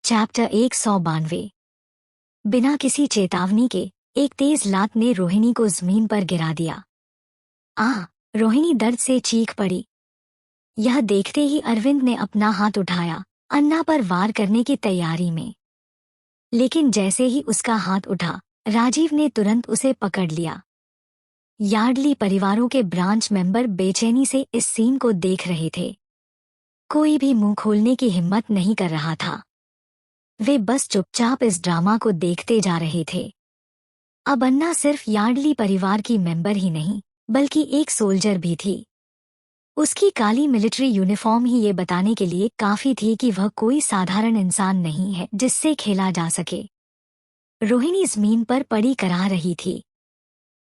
Chapter 192। बिना किसी चेतावनी के एक तेज लात ने रोहिणी को जमीन पर गिरा दिया। रोहिणी दर्द से चीख पड़ी। यह देखते ही अरविंद ने अपना हाथ उठाया, अन्ना पर वार करने की तैयारी में। लेकिन जैसे ही उसका हाथ उठा, राजीव ने तुरंत उसे पकड़ लिया। यार्डली परिवारों के ब्रांच मेंबर बेचैनी से इस सीन को देख रहे थे। कोई भी मुंह खोलने की हिम्मत नहीं कर रहा था। वे बस चुपचाप इस ड्रामा को देखते जा रहे थे। अब अन्ना सिर्फ यार्डली परिवार की मेंबर ही नहीं, बल्कि एक सोल्जर भी थी। उसकी काली मिलिट्री यूनिफॉर्म ही ये बताने के लिए काफी थी कि वह कोई साधारण इंसान नहीं है जिससे खेला जा सके। रोहिणी जमीन पर पड़ी कराह रही थी।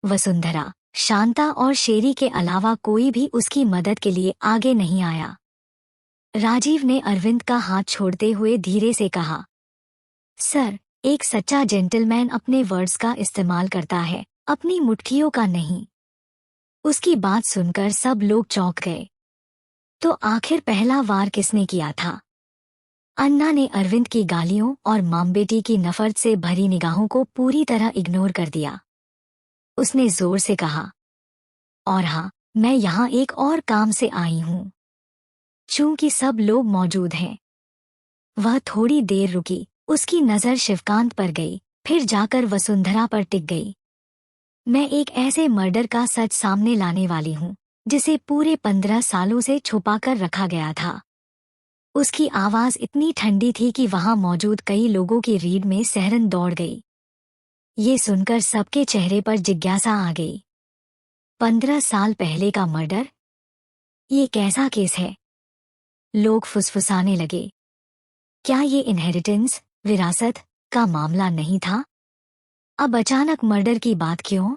वसुंधरा, शांता और शेरी के अलावा कोई भी उसकी मदद के लिए आगे नहीं आया। राजीव ने अरविंद का हाथ छोड़ते हुए धीरे से कहा, सर, एक सच्चा जेंटलमैन अपने वर्ड्स का इस्तेमाल करता है, अपनी मुट्ठियों का नहीं। उसकी बात सुनकर सब लोग चौंक गए। तो आखिर पहला वार किसने किया था? अन्ना ने अरविंद की गालियों और मामबेटी की नफरत से भरी निगाहों को पूरी तरह इग्नोर कर दिया। उसने जोर से कहा, और हाँ, मैं यहाँ एक और काम से आई हूँ। चूंकि सब लोग मौजूद हैं। वह थोड़ी देर रुकी, उसकी नजर शिवकांत पर गई, फिर जाकर वसुंधरा पर टिक गई। मैं एक ऐसे मर्डर का सच सामने लाने वाली हूँ, जिसे पूरे 15 सालों से छुपाकर रखा गया था। उसकी आवाज इतनी ठंडी थी कि वहां मौजूद कई लोगों की रीढ़ में सिहरन दौड़ गई। ये सुनकर सबके चेहरे पर जिज्ञासा आ गई। 15 साल पहले का मर्डर? ये कैसा केस है? लोग फुसफुसाने लगे। क्या ये इनहेरिटेंस, विरासत का मामला नहीं था? अब अचानक मर्डर की बात क्यों?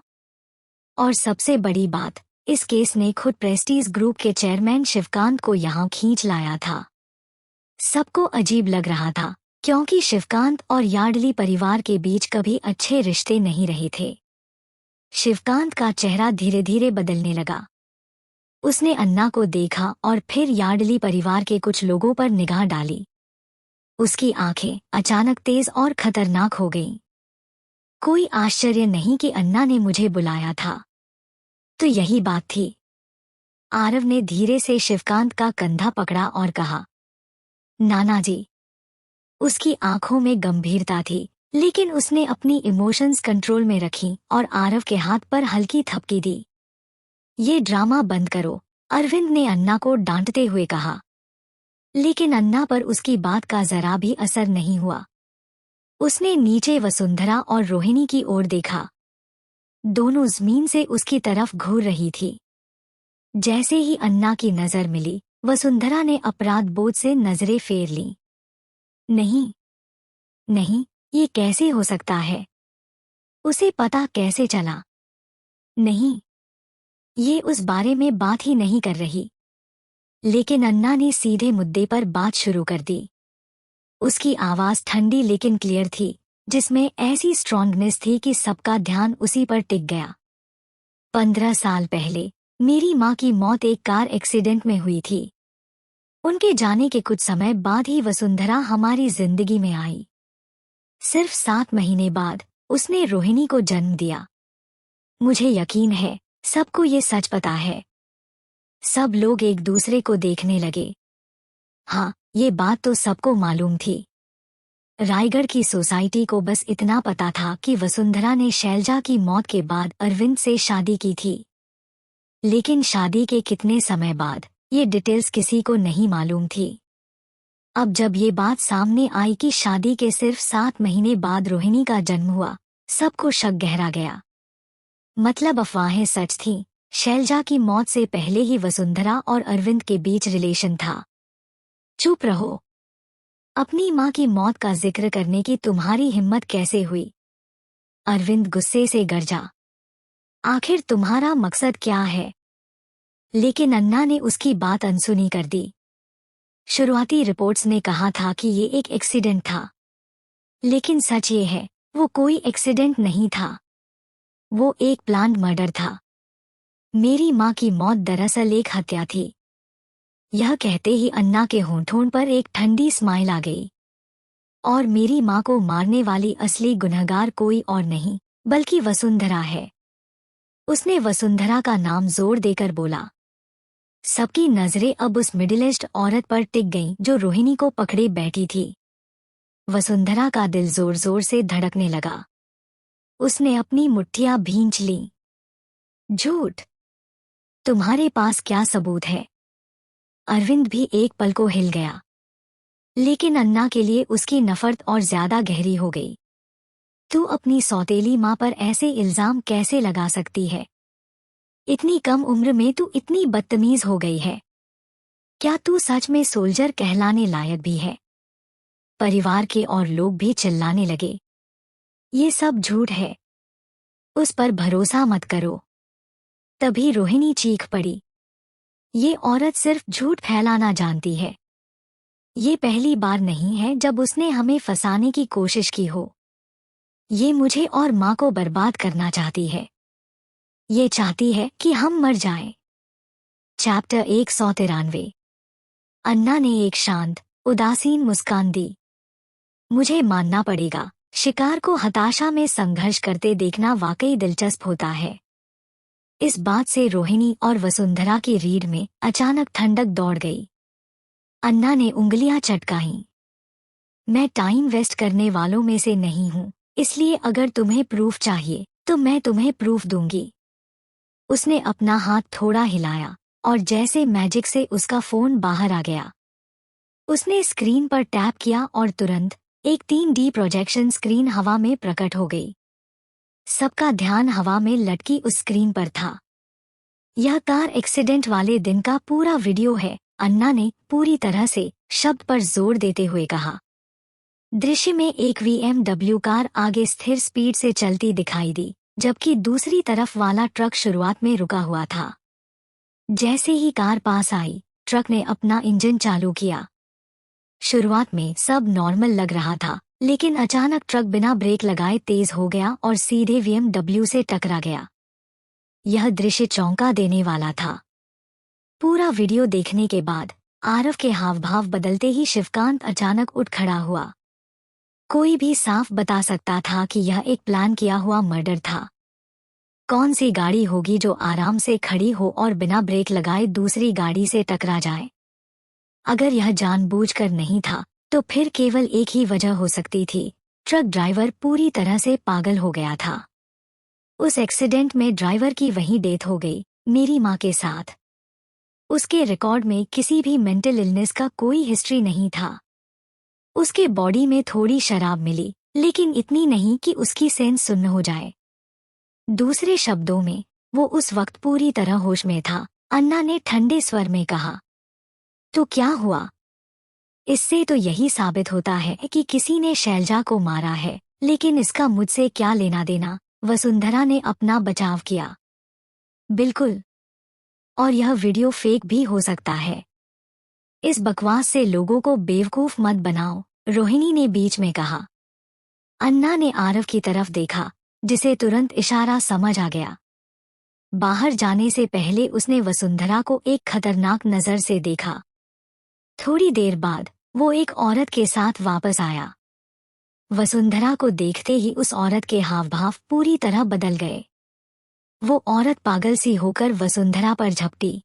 और सबसे बड़ी बात, इस केस ने खुद प्रेस्टीज ग्रुप के चेयरमैन शिवकांत को यहाँ खींच लाया था। सबको अजीब लग रहा था, क्योंकि शिवकांत और यार्डली परिवार के बीच कभी अच्छे रिश्ते नहीं रहे थे। शिवकांत का चेहरा धीरे धीरे बदलने लगा। उसने अन्ना को देखा और फिर यार्डली परिवार के कुछ लोगों पर निगाह डाली। उसकी आंखें अचानक तेज और खतरनाक हो गईं। कोई आश्चर्य नहीं कि अन्ना ने मुझे बुलाया था। तो यही बात थी। आरव ने धीरे से शिवकांत का कंधा पकड़ा और कहा, नाना जी। उसकी आंखों में गंभीरता थी, लेकिन उसने अपनी इमोशंस कंट्रोल में रखी और आरव के हाथ पर हल्की थपकी दी। ये ड्रामा बंद करो, अरविंद ने अन्ना को डांटते हुए कहा। लेकिन अन्ना पर उसकी बात का जरा भी असर नहीं हुआ। उसने नीचे वसुंधरा और रोहिणी की ओर देखा। दोनों जमीन से उसकी तरफ घूर रही थी। जैसे ही अन्ना की नजर मिली, वसुंधरा ने अपराध बोध से नजरें फेर लीं। नहीं, नहीं, ये कैसे हो सकता है? उसे पता कैसे चला? नहीं, ये उस बारे में बात ही नहीं कर रही। लेकिन अन्ना ने सीधे मुद्दे पर बात शुरू कर दी। उसकी आवाज ठंडी लेकिन क्लियर थी, जिसमें ऐसी स्ट्रॉन्गनेस थी कि सबका ध्यान उसी पर टिक गया। 15 साल पहले मेरी माँ की मौत एक कार एक्सीडेंट में हुई थी। उनके जाने के कुछ समय बाद ही वसुंधरा हमारी जिंदगी में आई। सिर्फ 7 महीने बाद उसने रोहिणी को जन्म दिया। मुझे यकीन है सबको ये सच पता है। सब लोग एक दूसरे को देखने लगे। हाँ, ये बात तो सबको मालूम थी। रायगढ़ की सोसाइटी को बस इतना पता था कि वसुंधरा ने शैलजा की मौत के बाद अरविंद से शादी की थी। लेकिन शादी के कितने समय बाद, ये डिटेल्स किसी को नहीं मालूम थी। अब जब ये बात सामने आई कि शादी के सिर्फ 7 महीने बाद रोहिणी का जन्म हुआ, सबको शक गहरा गया। मतलब अफवाहें सच थीं। शैलजा की मौत से पहले ही वसुंधरा और अरविंद के बीच रिलेशन था। चुप रहो। अपनी माँ की मौत का जिक्र करने की तुम्हारी हिम्मत कैसे हुई? अरविंद गुस्से से गरजा। आखिर तुम्हारा मकसद क्या है? लेकिन अन्ना ने उसकी बात अनसुनी कर दी। शुरुआती रिपोर्ट्स ने कहा था कि ये एक एक्सीडेंट था। लेकिन सच ये है, वो कोई एक्सीडेंट नहीं था। वो एक प्लान्ड मर्डर था। मेरी माँ की मौत दरअसल एक हत्या थी। यह कहते ही अन्ना के होंठों पर एक ठंडी स्माइल आ गई। और मेरी माँ को मारने वाली असली गुनहगार कोई और नहीं बल्कि वसुंधरा है। उसने वसुंधरा का नाम जोर देकर बोला। सबकी नजरें अब उस मिडिल एज्ड औरत पर टिक गईं जो रोहिणी को पकड़े बैठी थी। वसुंधरा का दिल जोर जोर से धड़कने लगा। उसने अपनी मुट्ठियां भींच लीं। झूठ। तुम्हारे पास क्या सबूत है? अरविंद भी एक पल को हिल गया, लेकिन अन्ना के लिए उसकी नफरत और ज्यादा गहरी हो गई। तू अपनी सौतेली माँ पर ऐसे इल्जाम कैसे लगा सकती है? इतनी कम उम्र में तू इतनी बदतमीज हो गई है। क्या तू सच में सोल्जर कहलाने लायक भी है? परिवार के और लोग भी चिल्लाने लगे। ये सब झूठ है, उस पर भरोसा मत करो। तभी रोहिणी चीख पड़ी। ये औरत सिर्फ झूठ फैलाना जानती है। ये पहली बार नहीं है जब उसने हमें फंसाने की कोशिश की हो। ये मुझे और माँ को बर्बाद करना चाहती है। ये चाहती है कि हम मर जाएं। चैप्टर 193। अन्ना ने एक शांत, उदासीन मुस्कान दी। मुझे मानना पड़ेगा, शिकार को हताशा में संघर्ष करते देखना वाकई दिलचस्प होता है। इस बात से रोहिणी और वसुंधरा की रीढ़ में अचानक ठंडक दौड़ गई। अन्ना ने उंगलियां चटकाईं। मैं टाइम वेस्ट करने वालों में से नहीं हूं, इसलिए अगर तुम्हें प्रूफ चाहिए तो मैं तुम्हें प्रूफ दूंगी। उसने अपना हाथ थोड़ा हिलाया और जैसे मैजिक से उसका फोन बाहर आ गया। उसने स्क्रीन पर टैप किया और तुरंत एक 3D प्रोजेक्शन स्क्रीन हवा में प्रकट हो गई। सबका ध्यान हवा में लटकी उस स्क्रीन पर था। यह कार एक्सीडेंट वाले दिन का पूरा वीडियो है, अन्ना ने पूरी तरह से शब्द पर जोर देते हुए कहा। दृश्य में एक BMW कार आगे स्थिर स्पीड से चलती दिखाई दी, जबकि दूसरी तरफ वाला ट्रक शुरुआत में रुका हुआ था। जैसे ही कार पास आई, ट्रक ने अपना इंजन चालू किया। शुरुआत में सब नॉर्मल लग रहा था, लेकिन अचानक ट्रक बिना ब्रेक लगाए तेज हो गया और सीधे BMW से टकरा गया। यह दृश्य चौंका देने वाला था। पूरा वीडियो देखने के बाद आरव के हाव भाव बदलते ही शिवकांत अचानक उठ खड़ा हुआ। कोई भी साफ बता सकता था कि यह एक प्लान किया हुआ मर्डर था। कौन सी गाड़ी होगी जो आराम से खड़ी हो और बिना ब्रेक लगाए दूसरी गाड़ी से टकरा जाए? अगर यह जानबूझकर नहीं था, तो फिर केवल एक ही वजह हो सकती थी। ट्रक ड्राइवर पूरी तरह से पागल हो गया था। उस एक्सीडेंट में ड्राइवर की वहीं डेथ हो गई, मेरी माँ के साथ। उसके रिकॉर्ड में किसी भी मेंटल इलनेस का कोई हिस्ट्री नहीं था। उसके बॉडी में थोड़ी शराब मिली, लेकिन इतनी नहीं कि उसकी सेंस सुन्न हो जाए। दूसरे शब्दों में, वो उस वक्त पूरी तरह होश में था। अन्ना ने ठंडे स्वर में कहा। तो क्या हुआ? इससे तो यही साबित होता है कि किसी ने शैलजा को मारा है, लेकिन इसका मुझसे क्या लेना देना? वसुंधरा ने अपना बचाव किया। बिल्कुल। और यह वीडियो फेक भी हो सकता है। इस बकवास से लोगों को बेवकूफ मत बनाओ, रोहिणी ने बीच में कहा। अन्ना ने आरव की तरफ देखा, जिसे तुरंत इशारा समझ आ गया। बाहर जाने से पहले उसने वसुंधरा को एक खतरनाक नजर से देखा। थोड़ी देर बाद वो एक औरत के साथ वापस आया। वसुंधरा को देखते ही उस औरत के हाव भाव पूरी तरह बदल गए। वो औरत पागल सी होकर वसुंधरा पर झपटी।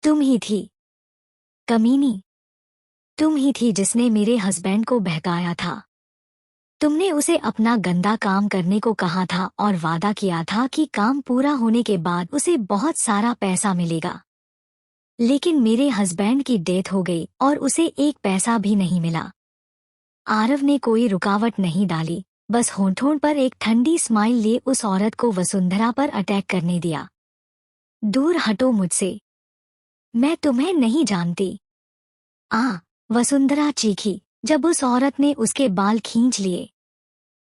तुम ही थी, कमीनी। तुम ही थी जिसने मेरे हस्बैंड को बहकाया था। तुमने उसे अपना गंदा काम करने को कहा था और वादा किया था कि काम पूरा होने के बाद उसे बहुत सारा पैसा मिलेगा। लेकिन मेरे हस्बैंड की डेथ हो गई और उसे एक पैसा भी नहीं मिला। आरव ने कोई रुकावट नहीं डाली, बस होंठों पर एक ठंडी स्माइल लिए उस औरत को वसुंधरा पर अटैक करने दिया। दूर हटो मुझसे, मैं तुम्हें नहीं जानती। वसुंधरा चीखी जब उस औरत ने उसके बाल खींच लिए।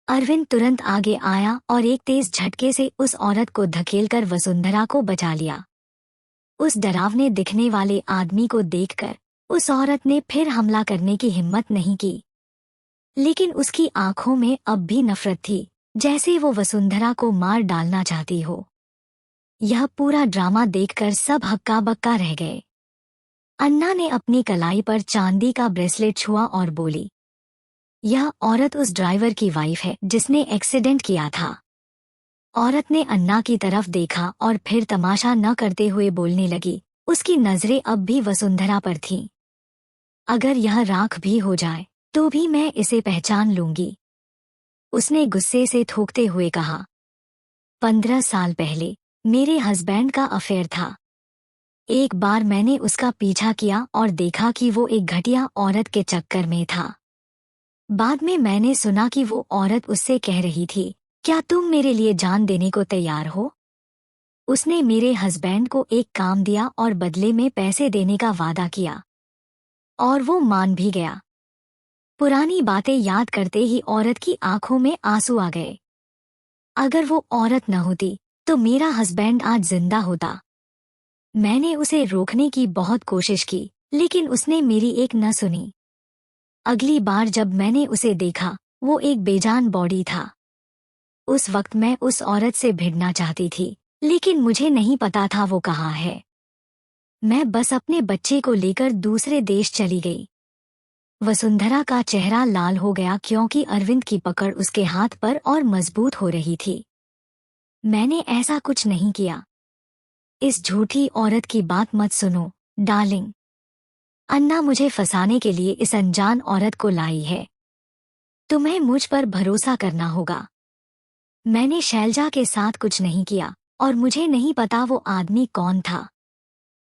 अरविंद तुरंत आगे आया और एक तेज झटके से उस औरत को धकेलकर वसुंधरा को बचा लिया। उस डरावने दिखने वाले आदमी को देखकर उस औरत ने फिर हमला करने की हिम्मत नहीं की, लेकिन उसकी आंखों में अब भी नफरत थी, जैसे वो वसुंधरा को मार डालना चाहती हो। यह पूरा ड्रामा देखकर सब हक्का बक्का रह गए। अन्ना ने अपनी कलाई पर चांदी का ब्रेसलेट छुआ और बोली, यह औरत उस ड्राइवर की वाइफ है जिसने एक्सीडेंट किया था। औरत ने अन्ना की तरफ देखा और फिर तमाशा न करते हुए बोलने लगी। उसकी नजरें अब भी वसुंधरा पर थीं। अगर यह राख भी हो जाए तो भी मैं इसे पहचान लूंगी, उसने गुस्से से थूकते हुए कहा। 15 साल पहले मेरे हस्बैंड का अफेयर था। एक बार मैंने उसका पीछा किया और देखा कि वो एक घटिया औरत के चक्कर में था। बाद में मैंने सुना कि वो औरत उससे कह रही थी, क्या तुम मेरे लिए जान देने को तैयार हो? उसने मेरे हस्बैंड को एक काम दिया और बदले में पैसे देने का वादा किया, और वो मान भी गया। पुरानी बातें याद करते ही औरत की आंखों में आंसू आ गए। अगर वो औरत न होती तो मेरा हस्बैंड आज जिंदा होता। मैंने उसे रोकने की बहुत कोशिश की, लेकिन उसने मेरी एक न सुनी। अगली बार जब मैंने उसे देखा, वो एक बेजान बॉडी था। उस वक्त मैं उस औरत से भिड़ना चाहती थी, लेकिन मुझे नहीं पता था वो कहाँ है। मैं बस अपने बच्चे को लेकर दूसरे देश चली गई। वसुंधरा का चेहरा लाल हो गया क्योंकि अरविंद की पकड़ उसके हाथ पर और मजबूत हो रही थी। मैंने ऐसा कुछ नहीं किया। इस झूठी औरत की बात मत सुनो, डार्लिंग। अन्ना मुझे फंसाने के लिए इस अनजान औरत को लाई है। तुम्हें मुझ पर भरोसा करना होगा। मैंने शैलजा के साथ कुछ नहीं किया और मुझे नहीं पता वो आदमी कौन था।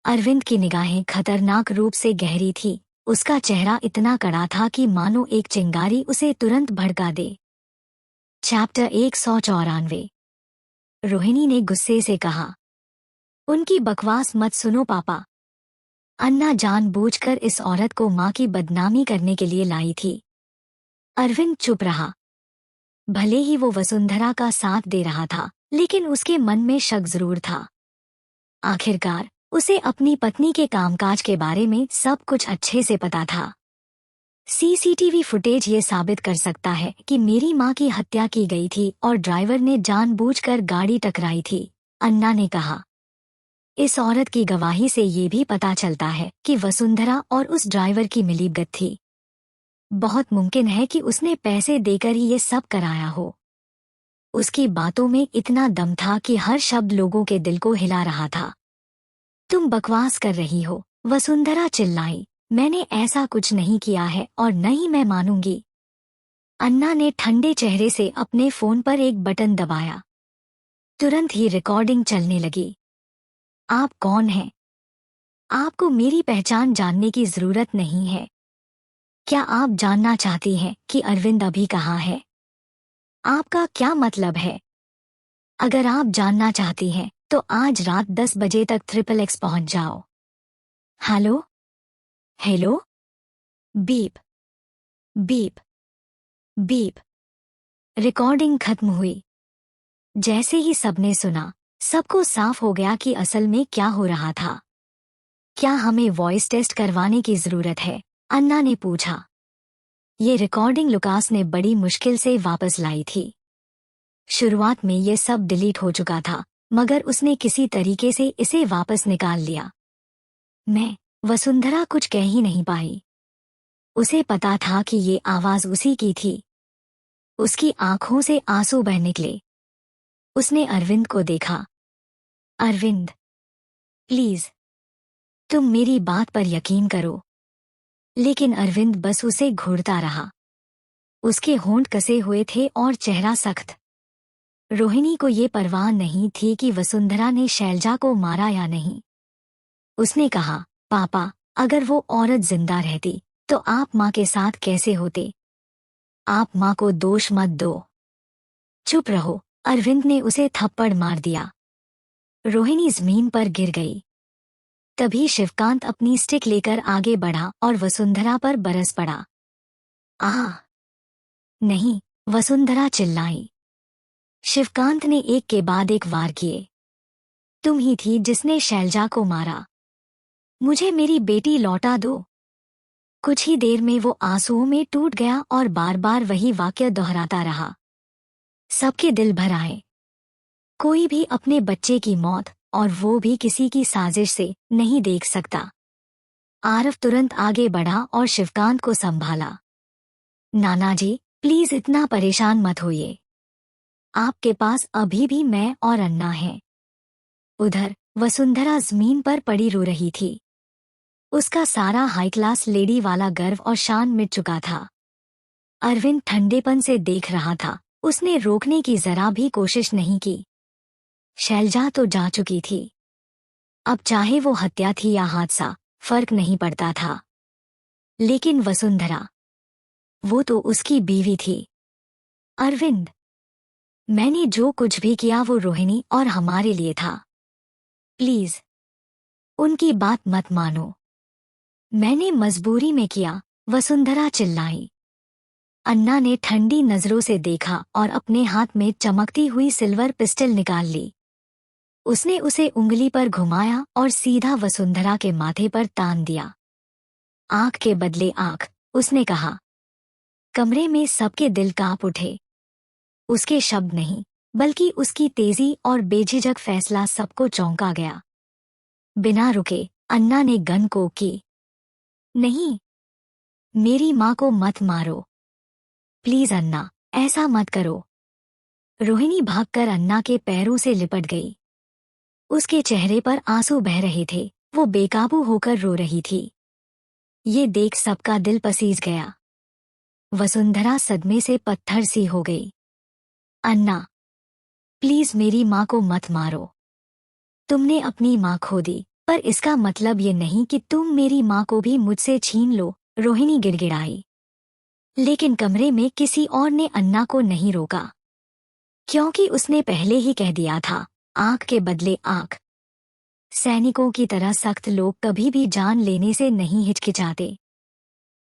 अरविंद की निगाहें खतरनाक रूप से गहरी थी। उसका चेहरा इतना कड़ा था कि मानो एक चिंगारी उसे तुरंत भड़का दे। चैप्टर 194। रोहिणी ने गुस्से से कहा, उनकी बकवास मत सुनो पापा। अन्ना जानबूझकर इस औरत को माँ की बदनामी करने के लिए लाई थी। अरविंद चुप रहा। भले ही वो वसुंधरा का साथ दे रहा था, लेकिन उसके मन में शक जरूर था। आखिरकार उसे अपनी पत्नी के कामकाज के बारे में सब कुछ अच्छे से पता था। सीसीटीवी फुटेज ये साबित कर सकता है कि मेरी माँ की हत्या की गई थी और ड्राइवर ने जानबूझकर गाड़ी टकराई थी, अन्ना ने कहा। इस औरत की गवाही से ये भी पता चलता है कि वसुंधरा और उस ड्राइवर की मिलीभगत थी। बहुत मुमकिन है कि उसने पैसे देकर ही ये सब कराया हो। उसकी बातों में इतना दम था कि हर शब्द लोगों के दिल को हिला रहा था। तुम बकवास कर रही हो, वसुंधरा चिल्लाई। मैंने ऐसा कुछ नहीं किया है और न ही मैं मानूंगी। अन्ना ने ठंडे चेहरे से अपने फोन पर एक बटन दबाया। तुरंत ही रिकॉर्डिंग चलने लगी। आप कौन हैं? आपको मेरी पहचान जानने की जरूरत नहीं है। क्या आप जानना चाहती हैं कि अरविंद अभी कहाँ है? आपका क्या मतलब है? अगर आप जानना चाहती हैं तो आज रात 10 बजे तक XXX पहुंच जाओ। Hello? Hello? Beep beep beep. Recording खत्म हुई। जैसे ही सबने सुना, सबको साफ हो गया कि असल में क्या हो रहा था। क्या हमें वॉइस टेस्ट करवाने की जरूरत है? अन्ना ने पूछा। ये रिकॉर्डिंग लुकास ने बड़ी मुश्किल से वापस लाई थी। शुरुआत में ये सब डिलीट हो चुका था, मगर उसने किसी तरीके से इसे वापस निकाल लिया। वसुंधरा कुछ कह ही नहीं पाई। उसे पता था कि ये आवाज उसी की थी। उसकी आंखों से आंसू बह निकले। उसने अरविंद को देखा। अरविंद, प्लीज, तुम मेरी बात पर यकीन करो। लेकिन अरविंद बस उसे घूरता रहा। उसके होंठ कसे हुए थे और चेहरा सख्त। रोहिणी को ये परवाह नहीं थी कि वसुंधरा ने शैलजा को मारा या नहीं। उसने कहा, पापा, अगर वो औरत जिंदा रहती तो आप माँ के साथ कैसे होते? आप माँ को दोष मत दो। चुप रहो, अरविंद ने उसे थप्पड़ मार दिया। रोहिणी जमीन पर गिर गई। तभी शिवकांत अपनी स्टिक लेकर आगे बढ़ा और वसुंधरा पर बरस पड़ा। आह! नहीं, वसुंधरा चिल्लाई। शिवकांत ने एक के बाद एक वार किए। तुम ही थी जिसने शैलजा को मारा। मुझे मेरी बेटी लौटा दो। कुछ ही देर में वो आंसुओं में टूट गया और बार बार वही वाक्य दोहराता रहा। सबके दिल भर आए। कोई भी अपने बच्चे की मौत, और वो भी किसी की साजिश से, नहीं देख सकता। आरव तुरंत आगे बढ़ा और शिवकांत को संभाला। नाना जी, प्लीज इतना परेशान मत होइए। आपके पास अभी भी मैं और अन्ना हैं। उधर वसुंधरा जमीन पर पड़ी रो रही थी। उसका सारा हाई क्लास लेडी वाला गर्व और शान मिट चुका था। अरविंद ठंडेपन से देख रहा था। उसने रोकने की जरा भी कोशिश नहीं की। शैलजा तो जा चुकी थी। अब चाहे वो हत्या थी या हादसा, फर्क नहीं पड़ता था। लेकिन वसुंधरा, वो तो उसकी बीवी थी। अरविंद, मैंने जो कुछ भी किया वो रोहिणी और हमारे लिए था। प्लीज उनकी बात मत मानो। मैंने मजबूरी में किया, वसुंधरा चिल्लाई। अन्ना ने ठंडी नजरों से देखा और अपने हाथ में चमकती हुई सिल्वर पिस्टल निकाल ली। उसने उसे उंगली पर घुमाया और सीधा वसुंधरा के माथे पर तान दिया। आंख के बदले आंख, उसने कहा। कमरे में सबके दिल कांप उठे। उसके शब्द नहीं, बल्कि उसकी तेजी और बेझिझक फैसला सबको चौंका गया। बिना रुके अन्ना ने गन को की। नहीं, मेरी माँ को मत मारो। प्लीज अन्ना, ऐसा मत करो। रोहिणी भागकर अन्ना के पैरों से लिपट गई। उसके चेहरे पर आंसू बह रहे थे। वो बेकाबू होकर रो रही थी। ये देख सबका दिल पसीज गया। वसुंधरा सदमे से पत्थर सी हो गई। अन्ना, प्लीज मेरी माँ को मत मारो। तुमने अपनी माँ खो दी, पर इसका मतलब ये नहीं कि तुम मेरी माँ को भी मुझसे छीन लो, रोहिणी गिड़गिड़ाई। लेकिन कमरे में किसी और ने अन्ना को नहीं रोका, क्योंकि उसने पहले ही कह दिया था, आंख के बदले आंख। सैनिकों की तरह सख्त लोग कभी भी जान लेने से नहीं हिचकिचाते।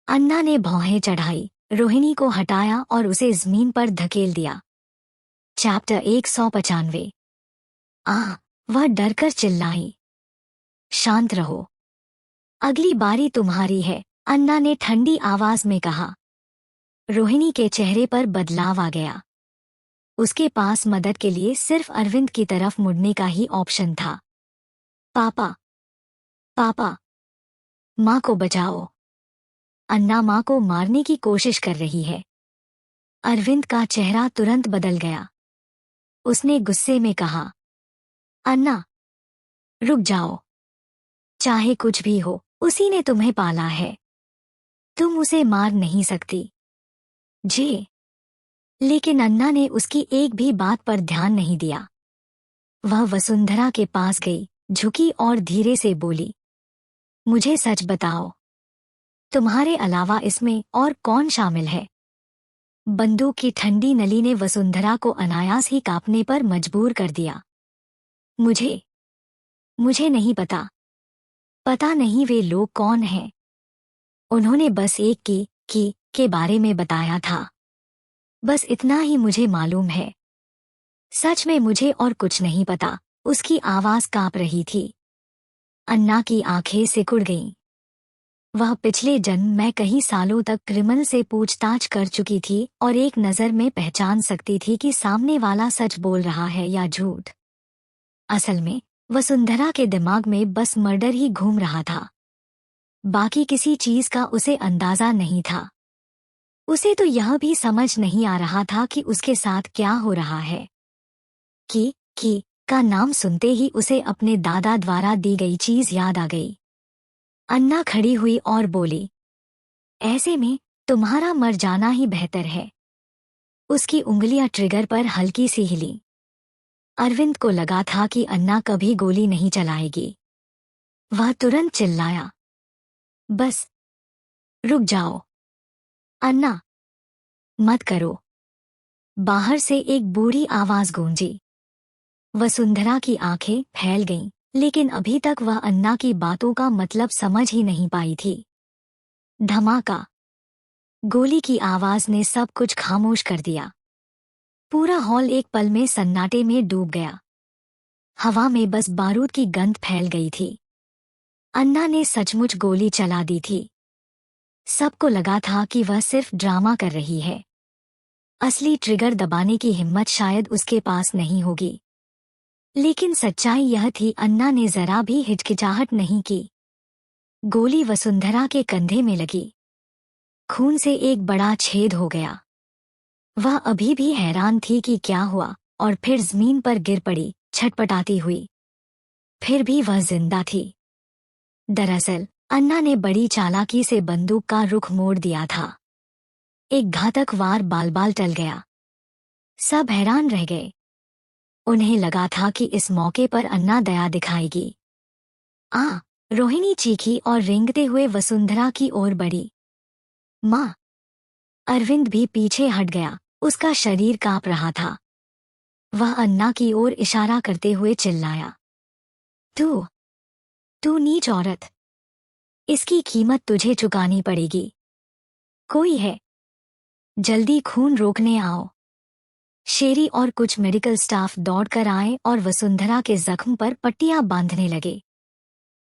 अन्ना ने भौहें चढ़ाई, रोहिणी को हटाया और उसे जमीन पर धकेल दिया। चैप्टर 195। वह डरकर चिल्लाई। शांत रहो, अगली बारी तुम्हारी है, अन्ना ने ठंडी आवाज में कहा। रोहिणी के चेहरे पर बदलाव आ गया। उसके पास मदद के लिए सिर्फ अरविंद की तरफ मुड़ने का ही ऑप्शन था। पापा, पापा, माँ को बचाओ। अन्ना माँ को मारने की कोशिश कर रही है। अरविंद का चेहरा तुरंत बदल गया। उसने गुस्से में कहा, अन्ना, रुक जाओ। चाहे कुछ भी हो, उसी ने तुम्हें पाला है। तुम उसे मार नहीं सकती। जी। लेकिन अन्ना ने उसकी एक भी बात पर ध्यान नहीं दिया। वह वसुंधरा के पास गई, झुकी और धीरे से बोली, मुझे सच बताओ, तुम्हारे अलावा इसमें और कौन शामिल है? बंदूक की ठंडी नली ने वसुंधरा को अनायास ही कांपने पर मजबूर कर दिया। मुझे नहीं पता। पता नहीं वे लोग कौन हैं। उन्होंने बस एक की के बारे में बताया था। बस इतना ही मुझे मालूम है। सच में मुझे और कुछ नहीं पता। उसकी आवाज कांप रही थी। अन्ना की आंखें सिकुड़ गईं। वह पिछले जन्म में कई सालों तक क्रिमिनल से पूछताछ कर चुकी थी और एक नज़र में पहचान सकती थी कि सामने वाला सच बोल रहा है या झूठ। असल में वसुंधरा के दिमाग में बस मर्डर ही घूम रहा था। बाकी किसी चीज का उसे अंदाजा नहीं था। उसे तो यह भी समझ नहीं आ रहा था कि उसके साथ क्या हो रहा है। की का नाम सुनते ही उसे अपने दादा द्वारा दी गई चीज याद आ गई। अन्ना खड़ी हुई और बोली, ऐसे में तुम्हारा मर जाना ही बेहतर है। उसकी उंगलियां ट्रिगर पर हल्की सी हिली। अरविंद को लगा था कि अन्ना कभी गोली नहीं चलाएगी। वह तुरंत चिल्लाया, बस रुक जाओ। अन्ना, मत करो। बाहर से एक बूढ़ी आवाज गूंजी। वसुंधरा की आंखें फैल गईं, लेकिन अभी तक वह अन्ना की बातों का मतलब समझ ही नहीं पाई थी। धमाका। गोली की आवाज ने सब कुछ खामोश कर दिया। पूरा हॉल एक पल में सन्नाटे में डूब गया। हवा में बस बारूद की गंध फैल गई थी। अन्ना ने सचमुच गोली चला दी थी। सबको लगा था कि वह सिर्फ ड्रामा कर रही है। असली ट्रिगर दबाने की हिम्मत शायद उसके पास नहीं होगी। लेकिन सच्चाई यह थी, अन्ना ने जरा भी हिचकिचाहट नहीं की। गोली वसुंधरा के कंधे में लगी। खून से एक बड़ा छेद हो गया। वह अभी भी हैरान थी कि क्या हुआ, और फिर जमीन पर गिर पड़ी, छटपटाती हुई। फिर भी वह जिंदा थी। दरअसल अन्ना ने बड़ी चालाकी से बंदूक का रुख मोड़ दिया था। एक घातक वार बाल बाल टल गया। सब हैरान रह गए। उन्हें लगा था कि इस मौके पर अन्ना दया दिखाएगी। रोहिणी चीखी और रेंगते हुए वसुंधरा की ओर बढ़ी। माँ! अरविंद भी पीछे हट गया, उसका शरीर कांप रहा था। वह अन्ना की ओर इशारा करते हुए चिल्लाया, तू तू नीच औरत! इसकी कीमत तुझे चुकानी पड़ेगी। कोई है? जल्दी खून रोकने आओ। शेरी और कुछ मेडिकल स्टाफ दौड़कर आए और वसुंधरा के जख्म पर पट्टियां बांधने लगे।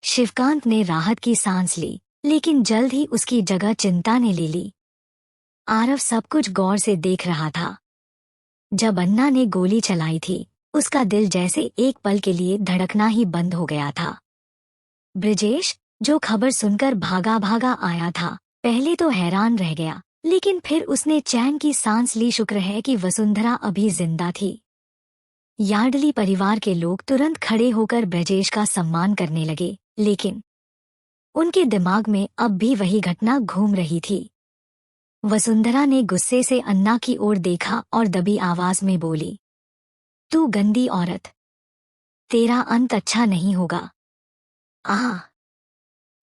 शिवकांत ने राहत की सांस ली, लेकिन जल्द ही उसकी जगह चिंता ने ले ली। आरव सब कुछ गौर से देख रहा था। जब अन्ना ने गोली चलाई थी, उसका दिल जैसे एक पल के लिए धड़कना ही बंद हो गया था। ब्रिजेश, जो खबर सुनकर भागा भागा आया था, पहले तो हैरान रह गया, लेकिन फिर उसने चैन की सांस ली। शुक्र है कि वसुंधरा अभी जिंदा थी। यार्डली परिवार के लोग तुरंत खड़े होकर ब्रजेश का सम्मान करने लगे, लेकिन उनके दिमाग में अब भी वही घटना घूम रही थी। वसुंधरा ने गुस्से से अन्ना की ओर देखा और दबी आवाज में बोली, तू गंदी औरत! तेरा अंत अच्छा नहीं होगा। आह!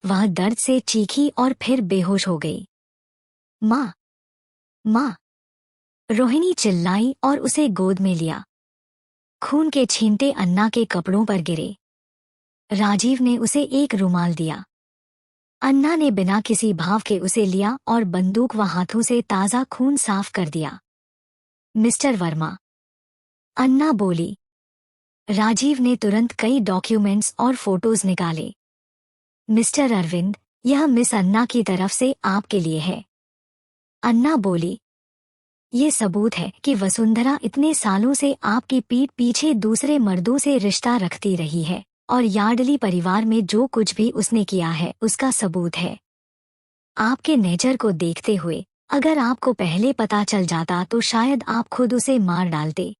वह दर्द से चीखी और फिर बेहोश हो गई। माँ! माँ! रोहिणी चिल्लाई और उसे गोद में लिया। खून के छींटे अन्ना के कपड़ों पर गिरे। राजीव ने उसे एक रुमाल दिया। अन्ना ने बिना किसी भाव के उसे लिया और बंदूक व हाथों से ताज़ा खून साफ कर दिया। मिस्टर वर्मा! अन्ना बोली। राजीव ने तुरंत कई डॉक्यूमेंट्स और फोटोज निकाले। मिस्टर अरविंद, यह मिस अन्ना की तरफ से आपके लिए है। अन्ना बोली, ये सबूत है कि वसुंधरा इतने सालों से आपकी पीठ पीछे दूसरे मर्दों से रिश्ता रखती रही है, और यार्डली परिवार में जो कुछ भी उसने किया है उसका सबूत है। आपके नेचर को देखते हुए अगर आपको पहले पता चल जाता तो शायद आप खुद उसे मार डालते,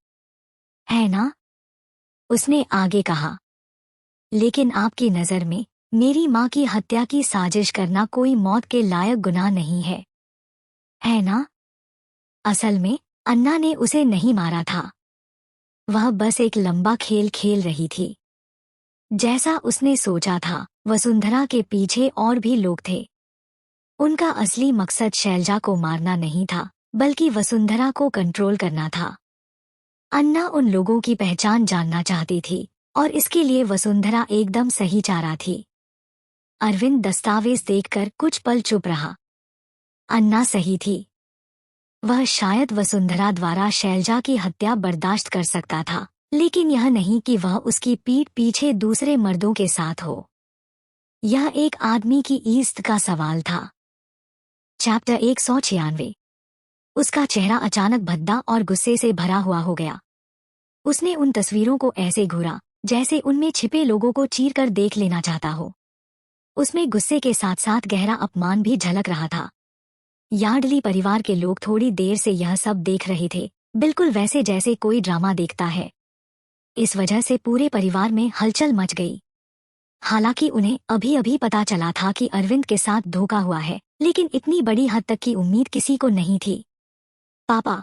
है ना? उसने आगे कहा। लेकिन आपकी नज़र में मेरी माँ की हत्या की साजिश करना कोई मौत के लायक गुनाह नहीं है ना? असल में अन्ना ने उसे नहीं मारा था। वह बस एक लंबा खेल खेल रही थी। जैसा उसने सोचा था, वसुंधरा के पीछे और भी लोग थे। उनका असली मकसद शैलजा को मारना नहीं था, बल्कि वसुंधरा को कंट्रोल करना था। अन्ना उन लोगों की पहचान जानना चाहती थी, और इसके लिए वसुंधरा एकदम सही चारा थी। अरविंद दस्तावेज देखकर कुछ पल चुप रहा। अन्ना सही थी। वह शायद वसुंधरा द्वारा शैलजा की हत्या बर्दाश्त कर सकता था, लेकिन यह नहीं कि वह उसकी पीठ पीछे दूसरे मर्दों के साथ हो। यह एक आदमी की इज्जत का सवाल था। चैप्टर 196। उसका चेहरा अचानक भद्दा और गुस्से से भरा हुआ हो गया। उसने उन तस्वीरों को ऐसे घूरा जैसे उनमें छिपे लोगों को चीर कर देख लेना चाहता हो। उसमें गुस्से के साथ साथ गहरा अपमान भी झलक रहा था। यार्डली परिवार के लोग थोड़ी देर से यह सब देख रहे थे, बिल्कुल वैसे जैसे कोई ड्रामा देखता है। इस वजह से पूरे परिवार में हलचल मच गई। हालांकि उन्हें अभी अभी पता चला था कि अरविंद के साथ धोखा हुआ है, लेकिन इतनी बड़ी हद तक की उम्मीद किसी को नहीं थी। पापा!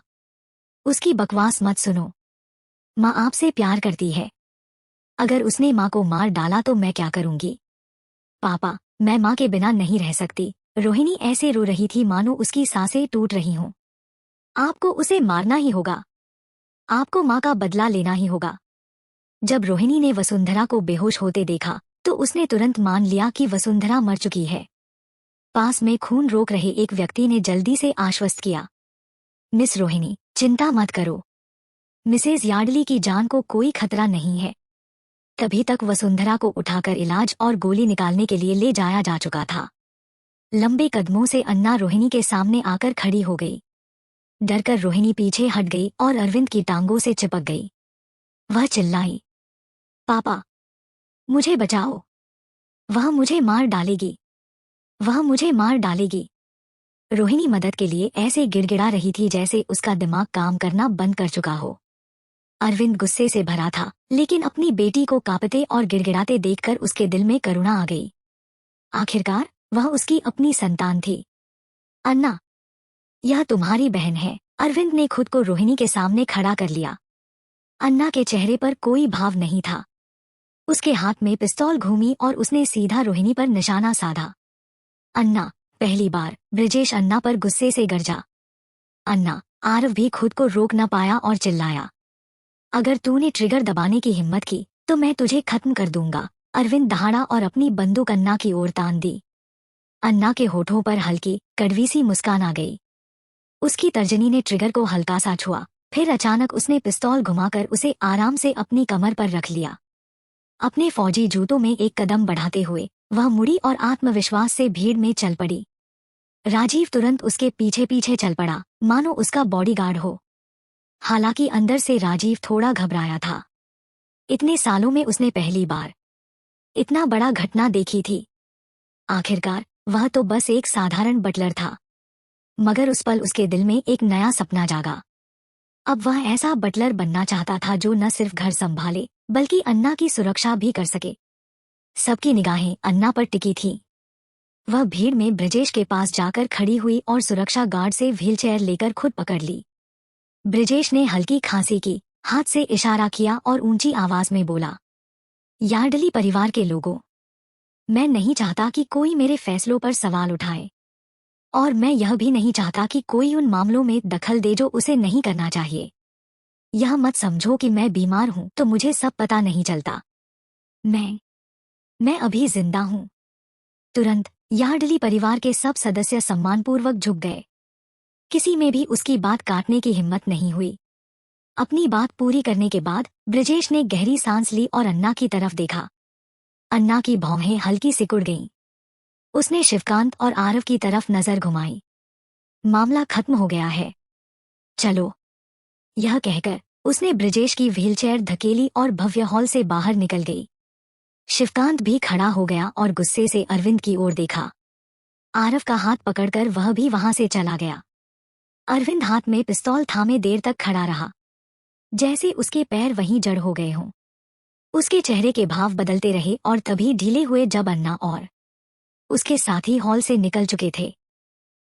उसकी बकवास मत सुनो। माँ आपसे प्यार करती है। अगर उसने माँ को मार डाला तो मैं क्या करूंगी? पापा, मैं माँ के बिना नहीं रह सकती। रोहिणी ऐसे रो रही थी मानो उसकी सांसें टूट रही हों। आपको उसे मारना ही होगा। आपको माँ का बदला लेना ही होगा। जब रोहिणी ने वसुंधरा को बेहोश होते देखा तो उसने तुरंत मान लिया कि वसुंधरा मर चुकी है। पास में खून रोक रहे एक व्यक्ति ने जल्दी से आश्वस्त किया, मिस रोहिणी, चिंता मत करो। मिसेज यार्डली की जान को कोई खतरा नहीं है। तभी तक वसुंधरा को उठाकर इलाज और गोली निकालने के लिए ले जाया जा चुका था। लंबे कदमों से अन्ना रोहिणी के सामने आकर खड़ी हो गई। डरकर रोहिणी पीछे हट गई और अरविंद की टांगों से चिपक गई। वह चिल्लाई, पापा! मुझे बचाओ! वह मुझे मार डालेगी! वह मुझे मार डालेगी! रोहिणी मदद के लिए ऐसे गिड़गिड़ा रही थी जैसे उसका दिमाग काम करना बंद कर चुका हो। अरविंद गुस्से से भरा था, लेकिन अपनी बेटी को कांपते और गिड़गिड़ाते देखकर उसके दिल में करुणा आ गई। आखिरकार वह उसकी अपनी संतान थी। अन्ना, यह तुम्हारी बहन है। अरविंद ने खुद को रोहिणी के सामने खड़ा कर लिया। अन्ना के चेहरे पर कोई भाव नहीं था। उसके हाथ में पिस्तौल घूमी और उसने सीधा रोहिणी पर निशाना साधा। अन्ना, पहली बार ब्रिजेश अन्ना पर गुस्से से गरजा। अन्ना, आरव भी खुद को रोक न पाया और चिल्लाया, अगर तूने ट्रिगर दबाने की हिम्मत की तो मैं तुझे खत्म कर दूंगा। अरविंद दहाड़ा और अपनी बंदूक अन्ना की ओर तान दी। अन्ना के होठों पर हल्की कड़वी सी मुस्कान आ गई। उसकी तर्जनी ने ट्रिगर को हल्का सा छुआ, फिर अचानक उसने पिस्तौल घुमाकर उसे आराम से अपनी कमर पर रख लिया। अपने फौजी जूतों में एक कदम बढ़ाते हुए वह मुड़ी और आत्मविश्वास से भीड़ में चल पड़ी। राजीव तुरंत उसके पीछे पीछे चल पड़ा, मानो उसका बॉडीगार्ड हो। हालांकि अंदर से राजीव थोड़ा घबराया था। इतने सालों में उसने पहली बार इतना बड़ा घटना देखी थी। आखिरकार वह तो बस एक साधारण बटलर था, मगर उस पल उसके दिल में एक नया सपना जागा। अब वह ऐसा बटलर बनना चाहता था जो न सिर्फ घर संभाले बल्कि अन्ना की सुरक्षा भी कर सके। सबकी निगाहें अन्ना पर टिकी थीं। वह भीड़ में ब्रिजेश के पास जाकर खड़ी हुई और सुरक्षा गार्ड से व्हीलचेयर लेकर खुद पकड़ ली। ब्रिजेश ने हल्की खांसी की, हाथ से इशारा किया और ऊंची आवाज में बोला, यार्डली परिवार के लोगों, मैं नहीं चाहता कि कोई मेरे फैसलों पर सवाल उठाए, और मैं यह भी नहीं चाहता कि कोई उन मामलों में दखल दे जो उसे नहीं करना चाहिए। यह मत समझो कि मैं बीमार हूं तो मुझे सब पता नहीं चलता। मैं अभी जिंदा हूं। तुरंत यार्डली परिवार के सब सदस्य सम्मानपूर्वक झुक गए। किसी में भी उसकी बात काटने की हिम्मत नहीं हुई। अपनी बात पूरी करने के बाद ब्रिजेश ने गहरी सांस ली और अन्ना की तरफ देखा। अन्ना की भौहें हल्की सिकुड़ गईं। उसने शिवकांत और आरव की तरफ नजर घुमाई। मामला खत्म हो गया है, चलो। यह कहकर उसने ब्रिजेश की व्हीलचेयर धकेली और भव्य हॉल से बाहर निकल गई। शिवकांत भी खड़ा हो गया और गुस्से से अरविंद की ओर देखा। आरव का हाथ पकड़कर वह भी वहां से चला गया। अरविंद हाथ में पिस्तौल थामे देर तक खड़ा रहा, जैसे उसके पैर वहीं जड़ हो गए हों। उसके चेहरे के भाव बदलते रहे और तभी ढीले हुए जब अन्ना और उसके साथी हॉल से निकल चुके थे।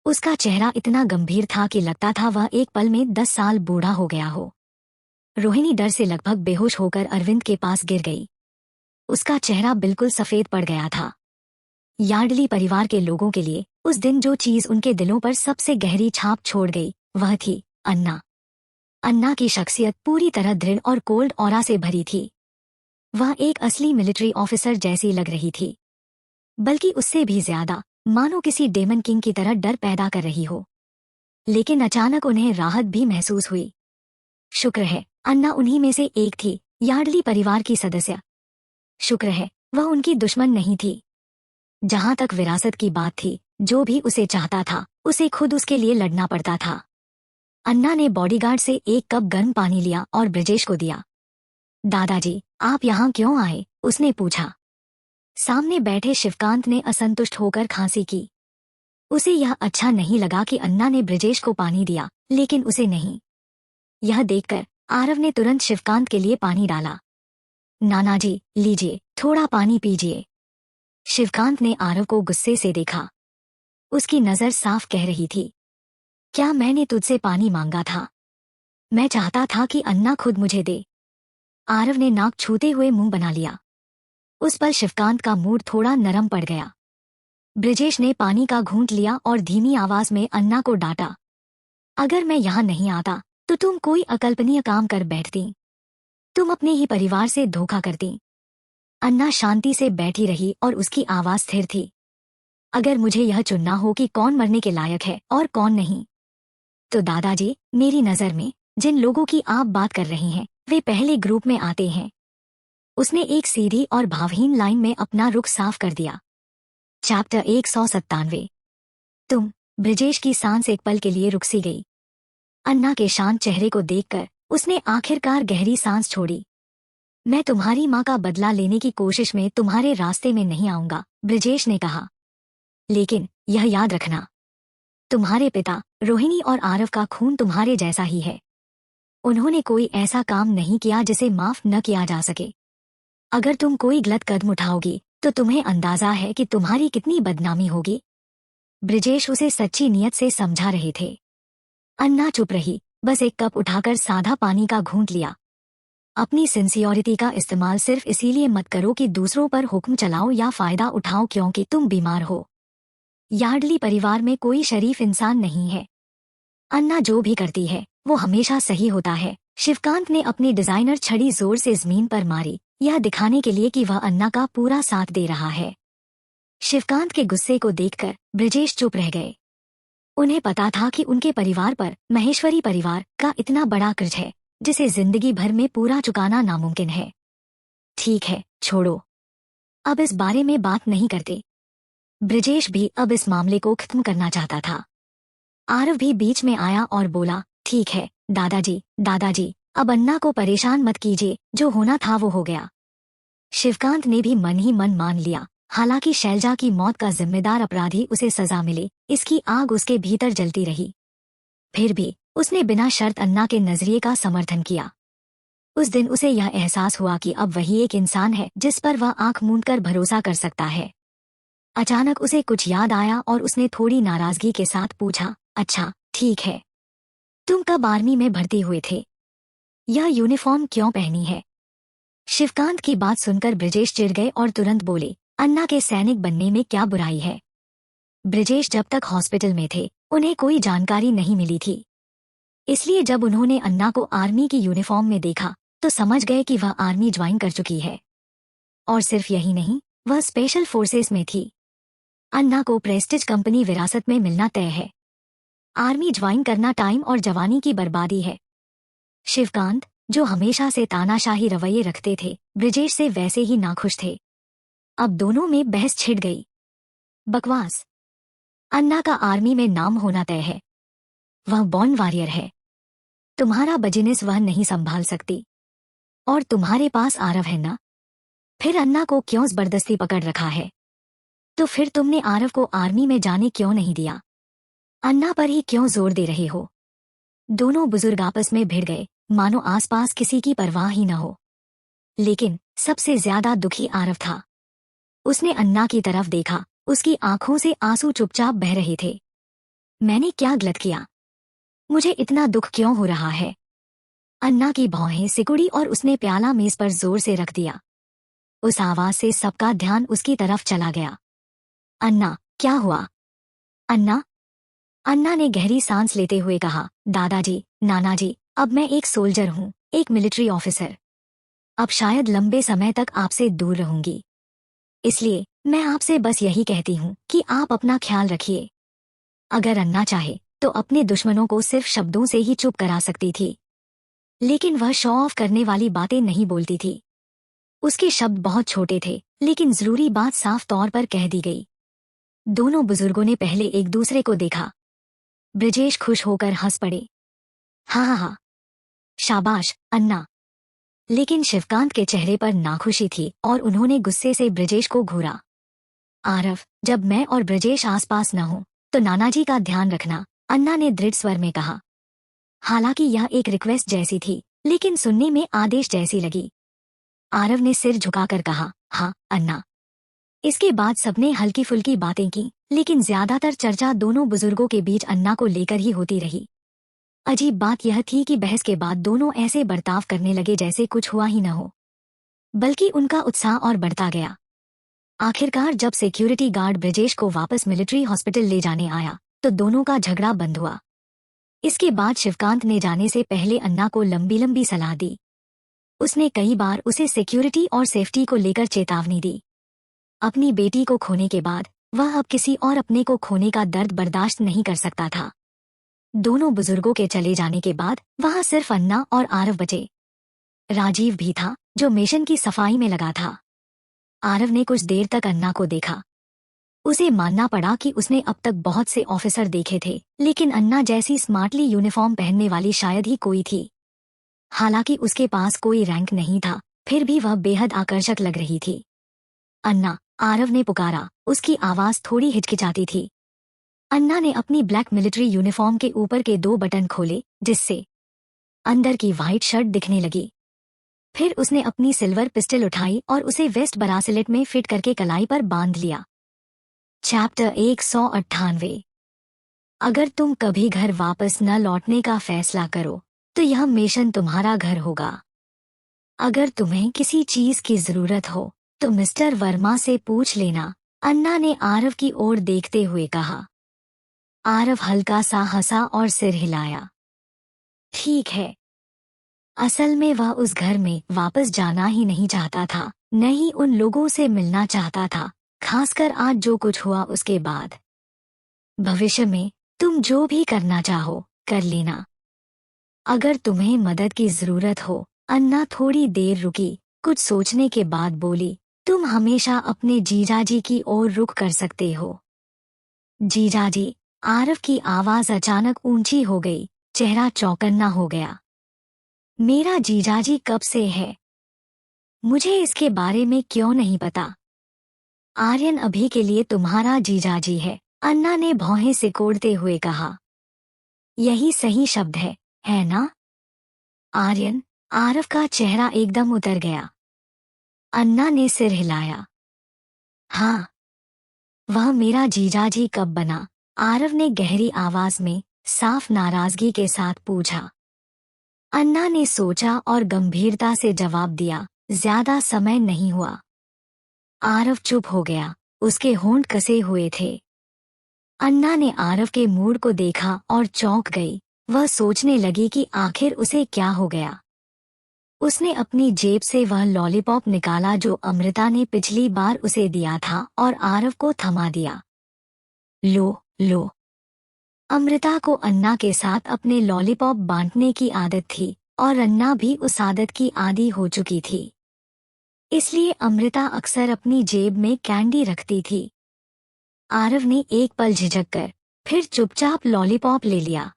उसका चेहरा इतना गंभीर था कि लगता था वह एक पल में 10 साल बूढ़ा हो गया हो। रोहिणी डर से लगभग बेहोश होकर अरविंद के पास गिर गई। उसका चेहरा बिल्कुल सफेद पड़ गया था। यार्डली परिवार के लोगों के लिए उस दिन जो चीज उनके दिलों पर सबसे गहरी छाप छोड़ गई वह थी अन्ना। अन्ना की शख्सियत पूरी तरह दृढ़ और कोल्ड ऑरा से भरी थी। वह एक असली मिलिट्री ऑफिसर जैसी लग रही थी, बल्कि उससे भी ज्यादा मानो किसी डेमन किंग की तरह डर पैदा कर रही हो। लेकिन अचानक उन्हें राहत भी महसूस हुई। शुक्र है अन्ना उन्हीं में से एक थी, यार्डली परिवार की सदस्य। शुक्र है वह उनकी दुश्मन नहीं थी। जहां तक विरासत की बात थी, जो भी उसे चाहता था उसे खुद उसके लिए लड़ना पड़ता था। अन्ना ने बॉडीगार्ड से एक कप गर्म पानी लिया और ब्रिजेश को दिया। दादाजी, आप यहाँ क्यों आए? उसने पूछा। सामने बैठे शिवकांत ने असंतुष्ट होकर खांसी की। उसे यह अच्छा नहीं लगा कि अन्ना ने ब्रिजेश को पानी दिया, लेकिन उसे नहीं। यह देखकर आरव ने तुरंत शिवकांत के लिए पानी डाला। नानाजी, लीजिए, थोड़ा पानी पीजिए। शिवकांत ने आरव को गुस्से से देखा। उसकी नजर साफ कह रही थी, क्या मैंने तुझसे पानी मांगा था? मैं चाहता था कि अन्ना खुद मुझे दे। आरव ने नाक छूते हुए मुंह बना लिया। उस पल शिवकांत का मूड थोड़ा नरम पड़ गया। ब्रिजेश ने पानी का घूंट लिया और धीमी आवाज में अन्ना को डांटा, अगर मैं यहाँ नहीं आता तो तुम कोई अकल्पनीय काम कर बैठती। तुम अपने ही परिवार से धोखा करती। अन्ना शांति से बैठी रही और उसकी आवाज स्थिर थी। अगर मुझे यह चुनना हो कि कौन मरने के लायक है और कौन नहीं, तो दादाजी, मेरी नजर में जिन लोगों की आप बात कर रही हैं वे पहले ग्रुप में आते हैं। उसने एक सीधी और भावहीन लाइन में अपना रुख साफ कर दिया। चैप्टर 197। तुम। ब्रिजेश की सांस एक पल के लिए रुक सी गई। अन्ना के शांत चेहरे को देखकर उसने आखिरकार गहरी सांस छोड़ी। मैं तुम्हारी माँ का बदला लेने की कोशिश में तुम्हारे रास्ते में नहीं आऊंगा, ब्रिजेश ने कहा। लेकिन यह याद रखना, तुम्हारे पिता रोहिणी और आरव का खून तुम्हारे जैसा ही है। उन्होंने कोई ऐसा काम नहीं किया जिसे माफ न किया जा सके। अगर तुम कोई गलत कदम उठाओगी तो तुम्हें अंदाजा है कि तुम्हारी कितनी बदनामी होगी। ब्रिजेश उसे सच्ची नियत से समझा रहे थे। अन्ना चुप रही, बस एक कप उठाकर सादा पानी का घूंट लिया। अपनी सिंसियोरिटी का इस्तेमाल सिर्फ इसीलिए मत करो कि दूसरों पर हुक्म चलाओ या फायदा उठाओ क्योंकि तुम बीमार हो। यार्डली परिवार में कोई शरीफ इंसान नहीं है। अन्ना जो भी करती है वो हमेशा सही होता है। शिवकांत ने अपनी डिजाइनर छड़ी जोर से जमीन पर मारी, यह दिखाने के लिए कि वह अन्ना का पूरा साथ दे रहा है। शिवकांत के गुस्से को देखकर ब्रिजेश चुप रह गए। उन्हें पता था कि उनके परिवार पर महेश्वरी परिवार का इतना बड़ा कर्ज है जिसे जिंदगी भर में पूरा चुकाना नामुमकिन है। ठीक है, छोड़ो, अब इस बारे में बात नहीं करते। ब्रिजेश भी अब इस मामले को खत्म करना चाहता था। आरव भी बीच में आया और बोला, ठीक है दादाजी, अब अन्ना को परेशान मत कीजिए, जो होना था वो हो गया। शिवकांत ने भी मन ही मन मान लिया। हालांकि शैलजा की मौत का जिम्मेदार अपराधी उसे सजा मिले, इसकी आग उसके भीतर जलती रही। फिर भी उसने बिना शर्त अन्ना के नजरिए का समर्थन किया। उस दिन उसे यह एहसास हुआ कि अब वही एक इंसान है जिस पर वह आंख मूंदकर भरोसा कर सकता है। अचानक उसे कुछ याद आया और उसने थोड़ी नाराजगी के साथ पूछा, अच्छा ठीक है, तुम कब आर्मी में भर्ती हुए थे? यह यूनिफॉर्म क्यों पहनी है? शिवकांत की बात सुनकर ब्रिजेश चिढ़ गए और तुरंत बोले, अन्ना के सैनिक बनने में क्या बुराई है? ब्रिजेश जब तक हॉस्पिटल में थे उन्हें कोई जानकारी नहीं मिली थी, इसलिए जब उन्होंने अन्ना को आर्मी की यूनिफॉर्म में देखा तो समझ गए कि वह आर्मी ज्वाइन कर चुकी है। और सिर्फ यही नहीं, वह स्पेशल फोर्सेस में थी। अन्ना को प्रेस्टीज कंपनी विरासत में मिलना तय है। आर्मी ज्वाइन करना टाइम और जवानी की बर्बादी है। शिवकांत, जो हमेशा से तानाशाही रवैये रखते थे, ब्रिजेश से वैसे ही नाखुश थे। अब दोनों में बहस छिड़ गई। बकवास। अन्ना का आर्मी में नाम होना तय है। वह बॉर्न वॉरियर है। तुम्हारा बिजनेस वह नहीं संभाल सकती। और तुम्हारे पास आरव है ना? फिर अन्ना को क्यों जबरदस्ती पकड़ रखा है? तो फिर तुमने आरव को आर्मी में जाने क्यों नहीं दिया? अन्ना पर ही क्यों जोर दे रहे हो? दोनों बुजुर्ग आपस में भिड़ गए, मानो आसपास किसी की परवाह ही न हो। लेकिन सबसे ज्यादा दुखी आरव था। उसने अन्ना की तरफ देखा, उसकी आंखों से आंसू चुपचाप बह रहे थे। मैंने क्या गलत किया? मुझे इतना दुख क्यों हो रहा है? अन्ना की भौहें सिकुड़ी और उसने प्याला मेज पर जोर से रख दिया। उस आवाज से सबका ध्यान उसकी तरफ चला गया। अन्ना, क्या हुआ? अन्ना? अन्ना ने गहरी सांस लेते हुए कहा, दादाजी, नानाजी, अब मैं एक सोल्जर हूँ, एक मिलिट्री ऑफिसर। अब शायद लंबे समय तक आपसे दूर रहूंगी। इसलिए मैं आपसे बस यही कहती हूँ कि आप अपना ख्याल रखिए। अगर अन्ना चाहे तो अपने दुश्मनों को सिर्फ शब्दों से ही चुप करा सकती थी, लेकिन वह शो ऑफ करने वाली बातें नहीं बोलती थी। उसके शब्द बहुत छोटे थे, लेकिन जरूरी बात साफ तौर पर कह दी गई। दोनों बुजुर्गों ने पहले एक दूसरे को देखा। ब्रिजेश खुश होकर हंस पड़े। हाँ, शाबाश अन्ना। लेकिन शिवकांत के चेहरे पर नाखुशी थी और उन्होंने गुस्से से ब्रिजेश को घूरा। आरव, जब मैं और ब्रिजेश आसपास न हो तो नानाजी का ध्यान रखना, अन्ना ने दृढ़ स्वर में कहा। हालांकि यह एक रिक्वेस्ट जैसी थी, लेकिन सुनने में आदेश जैसी लगी। आरव ने सिर झुकाकर कहा, हाँ अन्ना। इसके बाद सबने हल्की फुल्की बातें की, लेकिन ज्यादातर चर्चा दोनों बुजुर्गों के बीच अन्ना को लेकर ही होती रही। अजीब बात यह थी कि बहस के बाद दोनों ऐसे बर्ताव करने लगे जैसे कुछ हुआ ही न हो, बल्कि उनका उत्साह और बढ़ता गया। आखिरकार जब सिक्योरिटी गार्ड ब्रिजेश को वापस मिलिट्री हॉस्पिटल ले जाने आया तो दोनों का झगड़ा बंद हुआ। इसके बाद शिवकांत ने जाने से पहले अन्ना को लंबी लंबी सलाह दी। उसने कई बार उसे सिक्योरिटी और सेफ्टी को लेकर चेतावनी दी। अपनी बेटी को खोने के बाद वह अब किसी और अपने को खोने का दर्द बर्दाश्त नहीं कर सकता था। दोनों बुजुर्गों के चले जाने के बाद वहां सिर्फ अन्ना और आरव बचे। राजीव भी था, जो मिशन की सफाई में लगा था। आरव ने कुछ देर तक अन्ना को देखा। उसे मानना पड़ा कि उसने अब तक बहुत से ऑफिसर देखे थे, लेकिन अन्ना जैसी स्मार्टली यूनिफॉर्म पहनने वाली शायद ही कोई थी। हालांकि उसके पास कोई रैंक नहीं था, फिर भी वह बेहद आकर्षक लग रही थी। अन्ना, आरव ने पुकारा, उसकी आवाज थोड़ी हिचकिचाती थी। अन्ना ने अपनी ब्लैक मिलिट्री यूनिफॉर्म के ऊपर के 2 बटन खोले, जिससे अंदर की व्हाइट शर्ट दिखने लगी। फिर उसने अपनी सिल्वर पिस्टल उठाई और उसे वेस्ट ब्रासलेट में फिट करके कलाई पर बांध लिया। चैप्टर 198। अगर तुम कभी घर वापस न लौटने का फैसला करो तो यह मिशन तुम्हारा घर होगा। अगर तुम्हें किसी चीज की जरूरत हो तो मिस्टर वर्मा से पूछ लेना, अन्ना ने आरव की ओर देखते हुए कहा। आरव हल्का सा हंसा और सिर हिलाया। ठीक है। असल में वह उस घर में वापस जाना ही नहीं चाहता था, न ही उन लोगों से मिलना चाहता था, खासकर आज जो कुछ हुआ उसके बाद। भविष्य में तुम जो भी करना चाहो कर लेना। अगर तुम्हें मदद की जरूरत हो। अन्ना थोड़ी देर रुकी, कुछ सोचने के बाद बोली, तुम हमेशा अपने जीजाजी की ओर रुख कर सकते हो। जीजाजी? आरव की आवाज अचानक ऊंची हो गई, चेहरा चौकन्ना हो गया। मेरा जीजाजी कब से है? मुझे इसके बारे में क्यों नहीं पता? आर्यन अभी के लिए तुम्हारा जीजाजी है, अन्ना ने भौहें सिकोड़ते हुए कहा। यही सही शब्द है ना? आर्यन? आरव का चेहरा एकदम उतर गया। अन्ना ने सिर हिलाया। हाँ। वह मेरा जीजाजी कब बना? आरव ने गहरी आवाज में साफ नाराजगी के साथ पूछा। अन्ना ने सोचा और गंभीरता से जवाब दिया, ज्यादा समय नहीं हुआ। आरव चुप हो गया, उसके होंठ कसे हुए थे। अन्ना ने आरव के मूड को देखा और चौंक गई। वह सोचने लगी कि आखिर उसे क्या हो गया। उसने अपनी जेब से वह लॉलीपॉप निकाला जो अमृता ने पिछली बार उसे दिया था और आरव को थमा दिया। लो। अमृता को अन्ना के साथ अपने लॉलीपॉप बांटने की आदत थी और अन्ना भी उस आदत की आदी हो चुकी थी। इसलिए अमृता अक्सर अपनी जेब में कैंडी रखती थी। आरव ने एक पल झिझक कर फिर चुपचाप लॉलीपॉप ले लिया।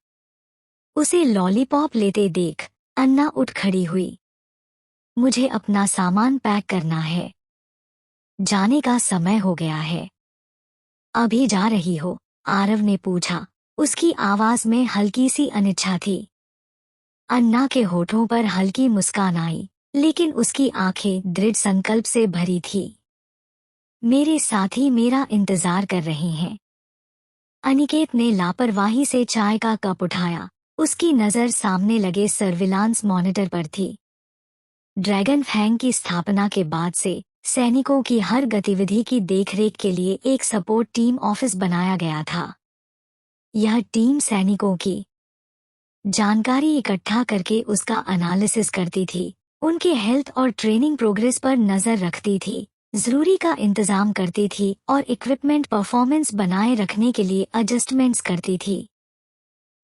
उसे लॉलीपॉप लेते देख अन्ना उठ खड़ी हुई। मुझे अपना सामान पैक करना है। जाने का समय हो गया है। अभी जा रही हो? आरव ने पूछा। उसकी आवाज में हल्की सी अनिच्छा थी। अन्ना के होठों पर हल्की मुस्कान आई, लेकिन उसकी आंखें दृढ़ संकल्प से भरी थी। मेरे साथी मेरा इंतजार कर रहे हैं। अनिकेत ने लापरवाही से चाय का कप उठाया। उसकी नज़र सामने लगे सर्विलांस मॉनिटर पर थी। ड्रैगन फैंग की स्थापना के बाद से सैनिकों की हर गतिविधि की देखरेख के लिए एक सपोर्ट टीम ऑफिस बनाया गया था। यह टीम सैनिकों की जानकारी इकट्ठा करके उसका एनालिसिस करती थी, उनके हेल्थ और ट्रेनिंग प्रोग्रेस पर नजर रखती थी, जरूरी का इंतजाम करती थी और इक्विपमेंट परफॉर्मेंस बनाए रखने के लिए एडजस्टमेंट्स करती थी।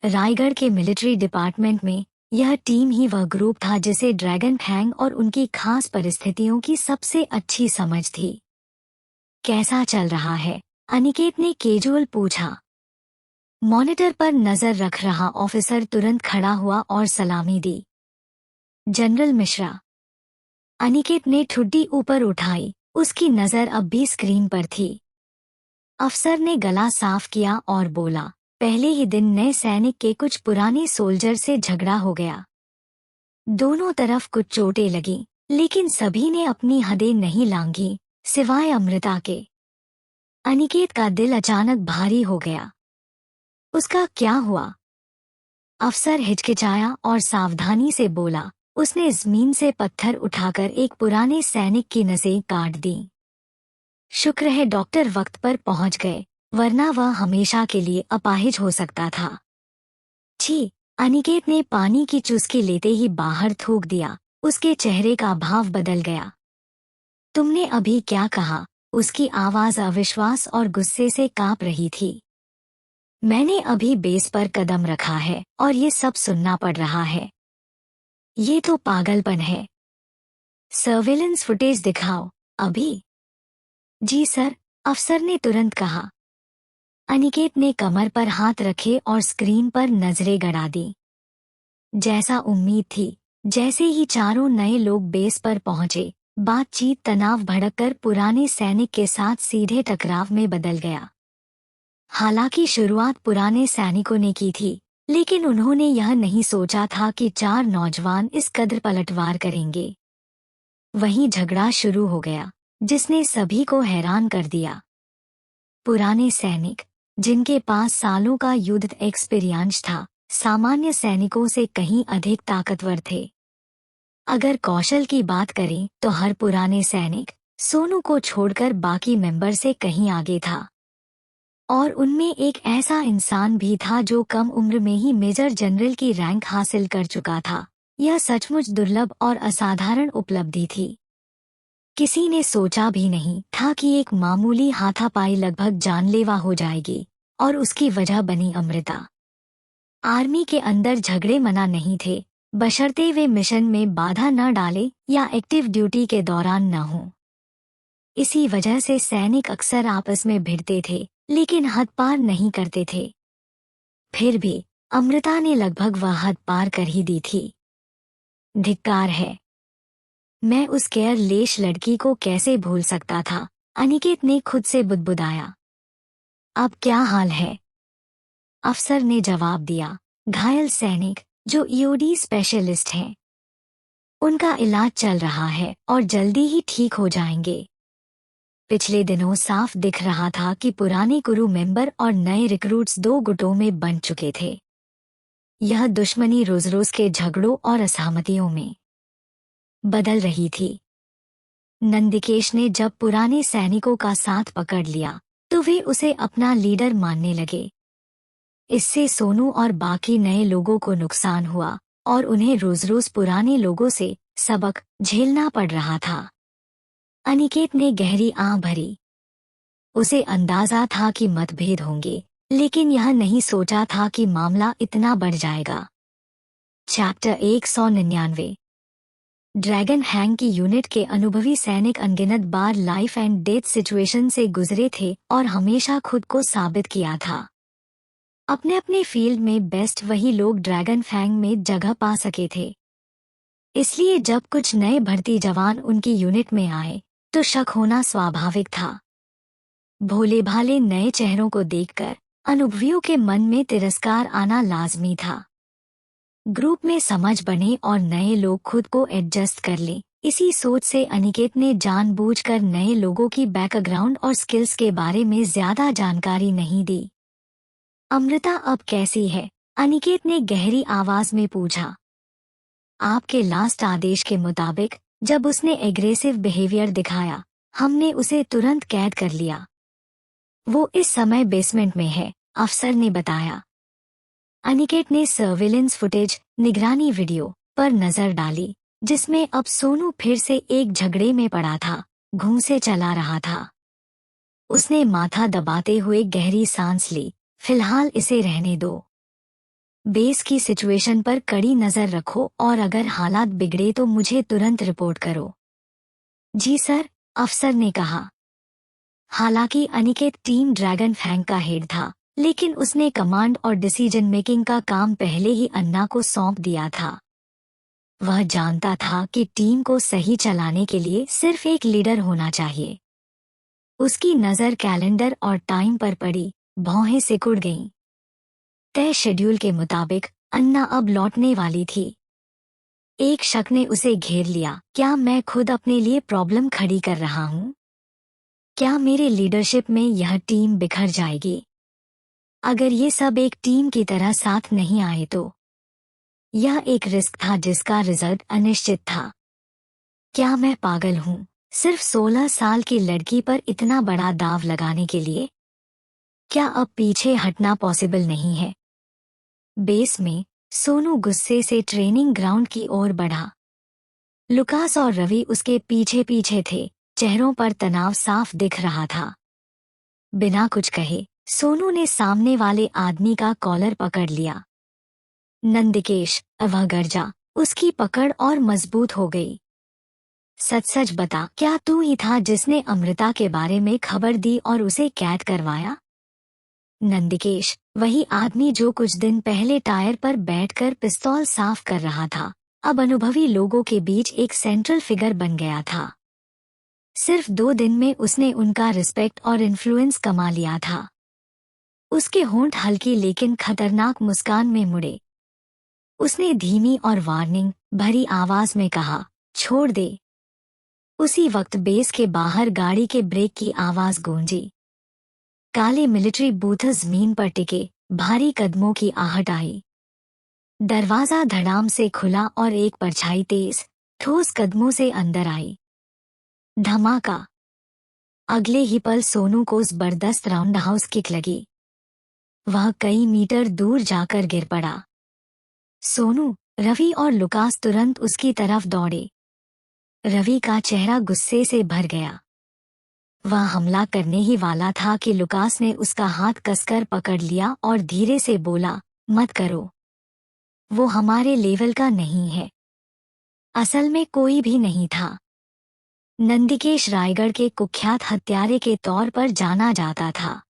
रायगढ़ के मिलिट्री डिपार्टमेंट में यह टीम ही वह ग्रुप था जिसे ड्रैगन फैंग और उनकी खास परिस्थितियों की सबसे अच्छी समझ थी। कैसा चल रहा है? अनिकेत ने कैजुअल पूछा। मॉनिटर पर नजर रख रहा ऑफिसर तुरंत खड़ा हुआ और सलामी दी। जनरल मिश्रा। अनिकेत ने ठुड्डी ऊपर उठाई, उसकी नजर अब भी स्क्रीन पर थी। अफसर ने गला साफ किया और बोला, पहले ही दिन नए सैनिक के कुछ पुराने सोल्जर से झगड़ा हो गया। दोनों तरफ कुछ चोटें लगी, लेकिन सभी ने अपनी हदें नहीं लांघी, सिवाय अमृता के। अनिकेत का दिल अचानक भारी हो गया। उसका क्या हुआ? अफसर हिचकिचाया और सावधानी से बोला, उसने जमीन से पत्थर उठाकर एक पुराने सैनिक की नसें काट दी। शुक्र है डॉक्टर वक्त पर पहुंच गए, वरना वह हमेशा के लिए अपाहिज हो सकता था। छी! अनिकेत ने पानी की चुस्की लेते ही बाहर थूक दिया, उसके चेहरे का भाव बदल गया। तुमने अभी क्या कहा? उसकी आवाज अविश्वास और गुस्से से कांप रही थी। मैंने अभी बेस पर कदम रखा है और ये सब सुनना पड़ रहा है। ये तो पागलपन है। सर्वेलेंस फुटेज दिखाओ, अभी। जी सर, अफसर ने तुरंत कहा। अनिकेत ने कमर पर हाथ रखे और स्क्रीन पर नजरें गड़ा दी। जैसा उम्मीद थी, जैसे ही चारों नए लोग बेस पर पहुंचे, बातचीत तनाव भड़ककर पुराने सैनिक के साथ सीधे टकराव में बदल गया। हालांकि शुरुआत पुराने सैनिकों ने की थी, लेकिन उन्होंने यह नहीं सोचा था कि 4 नौजवान इस कदर पलटवार करेंगे। वहीं झगड़ा शुरू हो गया, जिसने सभी को हैरान कर दिया। पुराने सैनिक, जिनके पास सालों का युद्ध एक्सपीरियंस था, सामान्य सैनिकों से कहीं अधिक ताकतवर थे। अगर कौशल की बात करें तो हर पुराने सैनिक सोनू को छोड़कर बाकी मेंबर से कहीं आगे था। और उनमें एक ऐसा इंसान भी था जो कम उम्र में ही मेजर जनरल की रैंक हासिल कर चुका था। यह सचमुच दुर्लभ और असाधारण उपलब्धि थी। किसी ने सोचा भी नहीं था कि एक मामूली हाथापाई लगभग जानलेवा हो जाएगी, और उसकी वजह बनी अमृता। आर्मी के अंदर झगड़े मना नहीं थे, बशर्ते वे मिशन में बाधा न डाले या एक्टिव ड्यूटी के दौरान न हो। इसी वजह से सैनिक अक्सर आपस में भिड़ते थे, लेकिन हद पार नहीं करते थे। फिर भी अमृता ने लगभग वह हद पार कर ही दी थी। धिक्कार है, मैं उस केयरलेस लड़की को कैसे भूल सकता था, अनिकेत ने खुद से बुदबुदाया। अब क्या हाल है? अफसर ने जवाब दिया। घायल सैनिक, जो ईओडी स्पेशलिस्ट हैं, उनका इलाज चल रहा है और जल्दी ही ठीक हो जाएंगे। पिछले दिनों साफ दिख रहा था कि पुराने क्रू मेंबर और नए रिक्रूट्स 2 गुटों में बंट चुके थे। यह दुश्मनी रोज रोज के झगड़ों और असहमतियों में बदल रही थी। नंदिकेश ने जब पुराने सैनिकों का साथ पकड़ लिया तो वे उसे अपना लीडर मानने लगे। इससे सोनू और बाकी नए लोगों को नुकसान हुआ और उन्हें रोज रोज पुराने लोगों से सबक झेलना पड़ रहा था। अनिकेत ने गहरी आह भरी। उसे अंदाजा था कि मतभेद होंगे, लेकिन यह नहीं सोचा था कि मामला इतना बढ़ जाएगा। चैप्टर 199। ड्रैगन हैंग की यूनिट के अनुभवी सैनिक अनगिनत बार लाइफ एंड डेथ सिचुएशन से गुजरे थे और हमेशा खुद को साबित किया था। अपने अपने फील्ड में बेस्ट वही लोग ड्रैगन फैंग में जगह पा सके थे। इसलिए जब कुछ नए भर्ती जवान उनकी यूनिट में आए तो शक होना स्वाभाविक था। भोले भाले नए चेहरों को देखकर अनुभवियों के मन में तिरस्कार आना लाजमी था। ग्रुप में समझ बने और नए लोग खुद को एडजस्ट कर लें, इसी सोच से अनिकेत ने जानबूझकर नए लोगों की बैकग्राउंड और स्किल्स के बारे में ज्यादा जानकारी नहीं दी। अमृता अब कैसी है? अनिकेत ने गहरी आवाज में पूछा। आपके लास्ट आदेश के मुताबिक जब उसने एग्रेसिव बिहेवियर दिखाया, हमने उसे तुरंत कैद कर लिया। वो इस समय बेसमेंट में है, अफसर ने बताया। अनिकेत ने सर्विलेंस फुटेज, निगरानी वीडियो पर नजर डाली, जिसमें अब सोनू फिर से एक झगड़े में पड़ा था, घूंसे चला रहा था। उसने माथा दबाते हुए गहरी सांस ली। फिलहाल इसे रहने दो। बेस की सिचुएशन पर कड़ी नजर रखो और अगर हालात बिगड़े तो मुझे तुरंत रिपोर्ट करो। जी सर, अफसर ने कहा। हालांकि अनिकेत टीम ड्रैगन फैंग का हेड था, लेकिन उसने कमांड और डिसीजन मेकिंग का काम पहले ही अन्ना को सौंप दिया था। वह जानता था कि टीम को सही चलाने के लिए सिर्फ एक लीडर होना चाहिए। उसकी नज़र कैलेंडर और टाइम पर पड़ी, भौहें सिकुड़ गईं। तय शेड्यूल के मुताबिक अन्ना अब लौटने वाली थी। एक शक ने उसे घेर लिया। क्या मैं खुद अपने लिए प्रॉब्लम खड़ी कर रहा हूँ? क्या मेरे लीडरशिप में यह टीम बिखर जाएगी? अगर ये सब एक टीम की तरह साथ नहीं आए तो? यह एक रिस्क था जिसका रिजल्ट अनिश्चित था। क्या मैं पागल हूँ, सिर्फ 16 साल की लड़की पर इतना बड़ा दाव लगाने के लिए? क्या अब पीछे हटना पॉसिबल नहीं है? बेस में सोनू गुस्से से ट्रेनिंग ग्राउंड की ओर बढ़ा। लुकास और रवि उसके पीछे पीछे थे, चेहरों पर तनाव साफ दिख रहा था। बिना कुछ कहे सोनू ने सामने वाले आदमी का कॉलर पकड़ लिया। नंदिकेश, वह गरजा। उसकी पकड़ और मजबूत हो गई। सच सच बता, क्या तू ही था जिसने अमृता के बारे में खबर दी और उसे कैद करवाया? नंदिकेश, वही आदमी जो कुछ दिन पहले टायर पर बैठकर पिस्तौल साफ कर रहा था, अब अनुभवी लोगों के बीच एक सेंट्रल फिगर बन गया था। सिर्फ 2 दिन में उसने उनका रिस्पेक्ट और इन्फ्लुएंस कमा लिया था। उसके होंठ हल्की लेकिन खतरनाक मुस्कान में मुड़े। उसने धीमी और वार्निंग भरी आवाज में कहा, छोड़ दे। उसी वक्त बेस के बाहर गाड़ी के ब्रेक की आवाज गूंजी। काले मिलिट्री बूथ जमीन पर टिके, भारी कदमों की आहट आई। दरवाजा धड़ाम से खुला और एक परछाई तेज, ठोस कदमों से अंदर आई। धमाका। अगले ही पल सोनू को जबरदस्त राउंड हाउस किक लगी। वह कई मीटर दूर जाकर गिर पड़ा। सोनू, रवि और लुकास तुरंत उसकी तरफ दौड़े। रवि का चेहरा गुस्से से भर गया। वह हमला करने ही वाला था कि लुकास ने उसका हाथ कसकर पकड़ लिया और धीरे से बोला, मत करो। वो हमारे लेवल का नहीं है। असल में कोई भी नहीं था। नंदिकेश रायगढ़ के कुख्यात हत्यारे के तौर पर जाना जाता था।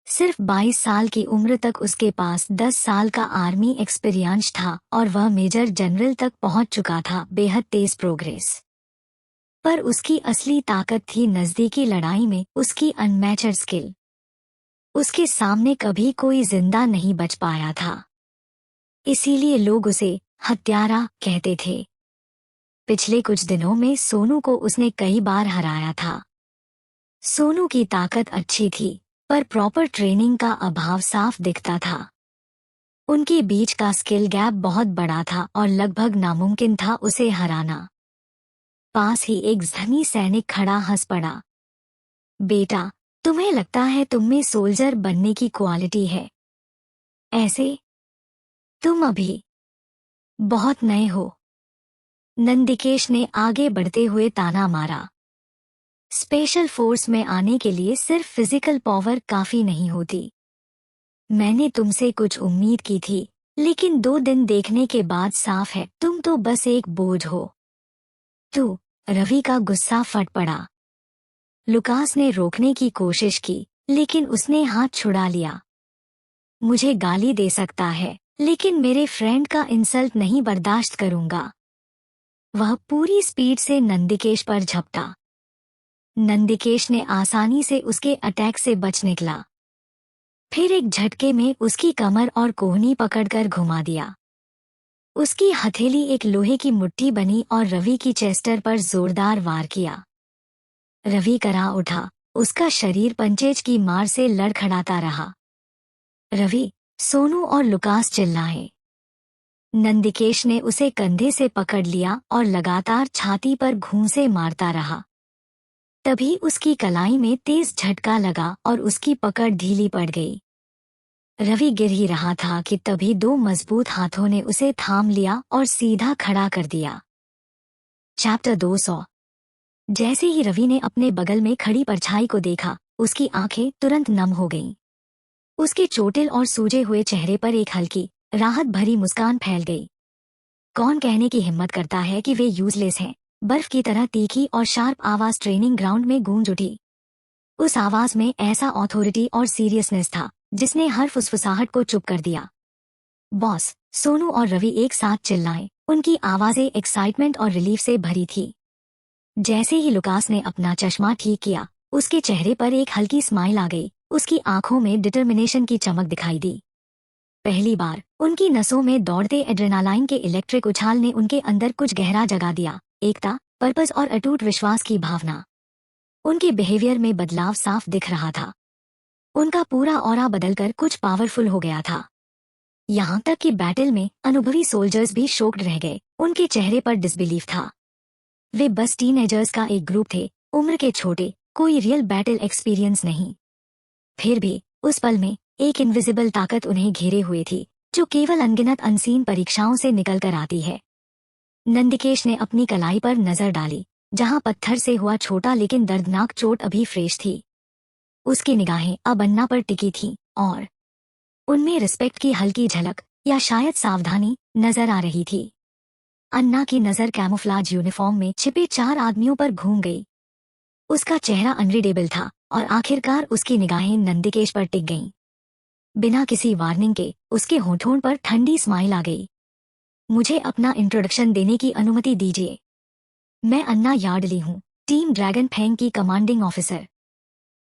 सिर्फ 22 साल की उम्र तक उसके पास 10 साल का आर्मी एक्सपीरियंस था और वह मेजर जनरल तक पहुंच चुका था। बेहद तेज प्रोग्रेस। पर उसकी असली ताकत थी नजदीकी लड़ाई में उसकी अनमैच्ड स्किल। उसके सामने कभी कोई जिंदा नहीं बच पाया था। इसीलिए लोग उसे हत्यारा कहते थे। पिछले कुछ दिनों में सोनू को उसने कई बार हराया था। सोनू की ताकत अच्छी थी, पर प्रॉपर ट्रेनिंग का अभाव साफ दिखता था। उनके बीच का स्किल गैप बहुत बड़ा था और लगभग नामुमकिन था उसे हराना। पास ही एक धनी सैनिक खड़ा हंस पड़ा। बेटा, तुम्हें लगता है तुम में सोल्जर बनने की क्वालिटी है? ऐसे तुम अभी बहुत नए हो। नंदिकेश ने आगे बढ़ते हुए ताना मारा। स्पेशल फोर्स में आने के लिए सिर्फ फिजिकल पावर काफी नहीं होती। मैंने तुमसे कुछ उम्मीद की थी, लेकिन 2 दिन देखने के बाद साफ है तुम तो बस एक बोझ हो। तू, रवि का गुस्सा फट पड़ा। लुकास ने रोकने की कोशिश की, लेकिन उसने हाथ छुड़ा लिया। मुझे गाली दे सकता है, लेकिन मेरे फ्रेंड का इंसल्ट नहीं बर्दाश्त करूंगा। वह पूरी स्पीड से नंदिकेश पर झपटा। नंदिकेश ने आसानी से उसके अटैक से बच निकला। फिर एक झटके में उसकी कमर और कोहनी पकड़कर घुमा दिया। उसकी हथेली एक लोहे की मुट्ठी बनी और रवि की चेस्टर पर जोरदार वार किया। रवि करा उठा, उसका शरीर पंचेज की मार से लड़खड़ाता रहा। रवि, सोनू और लुकास चिल्लाए। नंदिकेश ने उसे कंधे से पकड़ लिया और लगातार छाती पर घूंसे मारता रहा। तभी उसकी कलाई में तेज झटका लगा और उसकी पकड़ ढीली पड़ गई। रवि गिर ही रहा था कि तभी 2 मजबूत हाथों ने उसे थाम लिया और सीधा खड़ा कर दिया। चैप्टर 200। जैसे ही रवि ने अपने बगल में खड़ी परछाई को देखा, उसकी आंखें तुरंत नम हो गईं। उसके चोटिल और सूजे हुए चेहरे पर एक हल्की, राहत भरी मुस्कान फैल गई। कौन कहने की हिम्मत करता है कि वे यूजलेस हैं? बर्फ की तरह तीखी और शार्प आवाज ट्रेनिंग ग्राउंड में गूंज उठी। उस आवाज में ऐसा ऑथोरिटी और सीरियसनेस था जिसने हर फुसफुसाहट को चुप कर दिया। बॉस, सोनू और रवि एक साथ चिल्लाए। उनकी आवाजें एक्साइटमेंट और रिलीफ से भरी थी। जैसे ही लुकास ने अपना चश्मा ठीक किया, उसके चेहरे पर एक हल्की स्माइल आ गई। उसकी आंखों में डिटर्मिनेशन की चमक दिखाई दी। पहली बार उनकी नसों में दौड़ते एड्रेनालाइन के इलेक्ट्रिक उछाल ने उनके अंदर कुछ गहरा जगा दिया। एकता, पर्पस और अटूट विश्वास की भावना। उनके बिहेवियर में बदलाव साफ दिख रहा था। उनका पूरा ऑरा बदलकर कुछ पावरफुल हो गया था। यहाँ तक कि बैटल में अनुभवी सोल्जर्स भी शॉक्ड रह गए। उनके चेहरे पर डिसबिलीफ था। वे बस टीनएजर्स का एक ग्रुप थे, उम्र के छोटे, कोई रियल बैटल एक्सपीरियंस नहीं। फिर भी उस पल में एक इनविजिबल ताकत उन्हें घेरे हुए थी, जो केवल अनगिनत अनसीन परीक्षाओं से निकल कर आती है। नंदिकेश ने अपनी कलाई पर नजर डाली, जहां पत्थर से हुआ छोटा लेकिन दर्दनाक चोट अभी फ्रेश थी। उसकी निगाहें अब अन्ना पर टिकी थीं और उनमें रिस्पेक्ट की हल्की झलक या शायद सावधानी नजर आ रही थी। अन्ना की नजर कैमोफ्लाज यूनिफॉर्म में छिपे 4 आदमियों पर घूम गई। उसका चेहरा अनरीडेबल था और आखिरकार उसकी निगाहें नंदिकेश पर टिक गईं। बिना किसी वार्निंग के उसके होठों पर ठंडी स्माइल आ गई। मुझे अपना इंट्रोडक्शन देने की अनुमति दीजिए। मैं अन्ना यार्डली हूँ, टीम ड्रैगन फैंग की कमांडिंग ऑफिसर।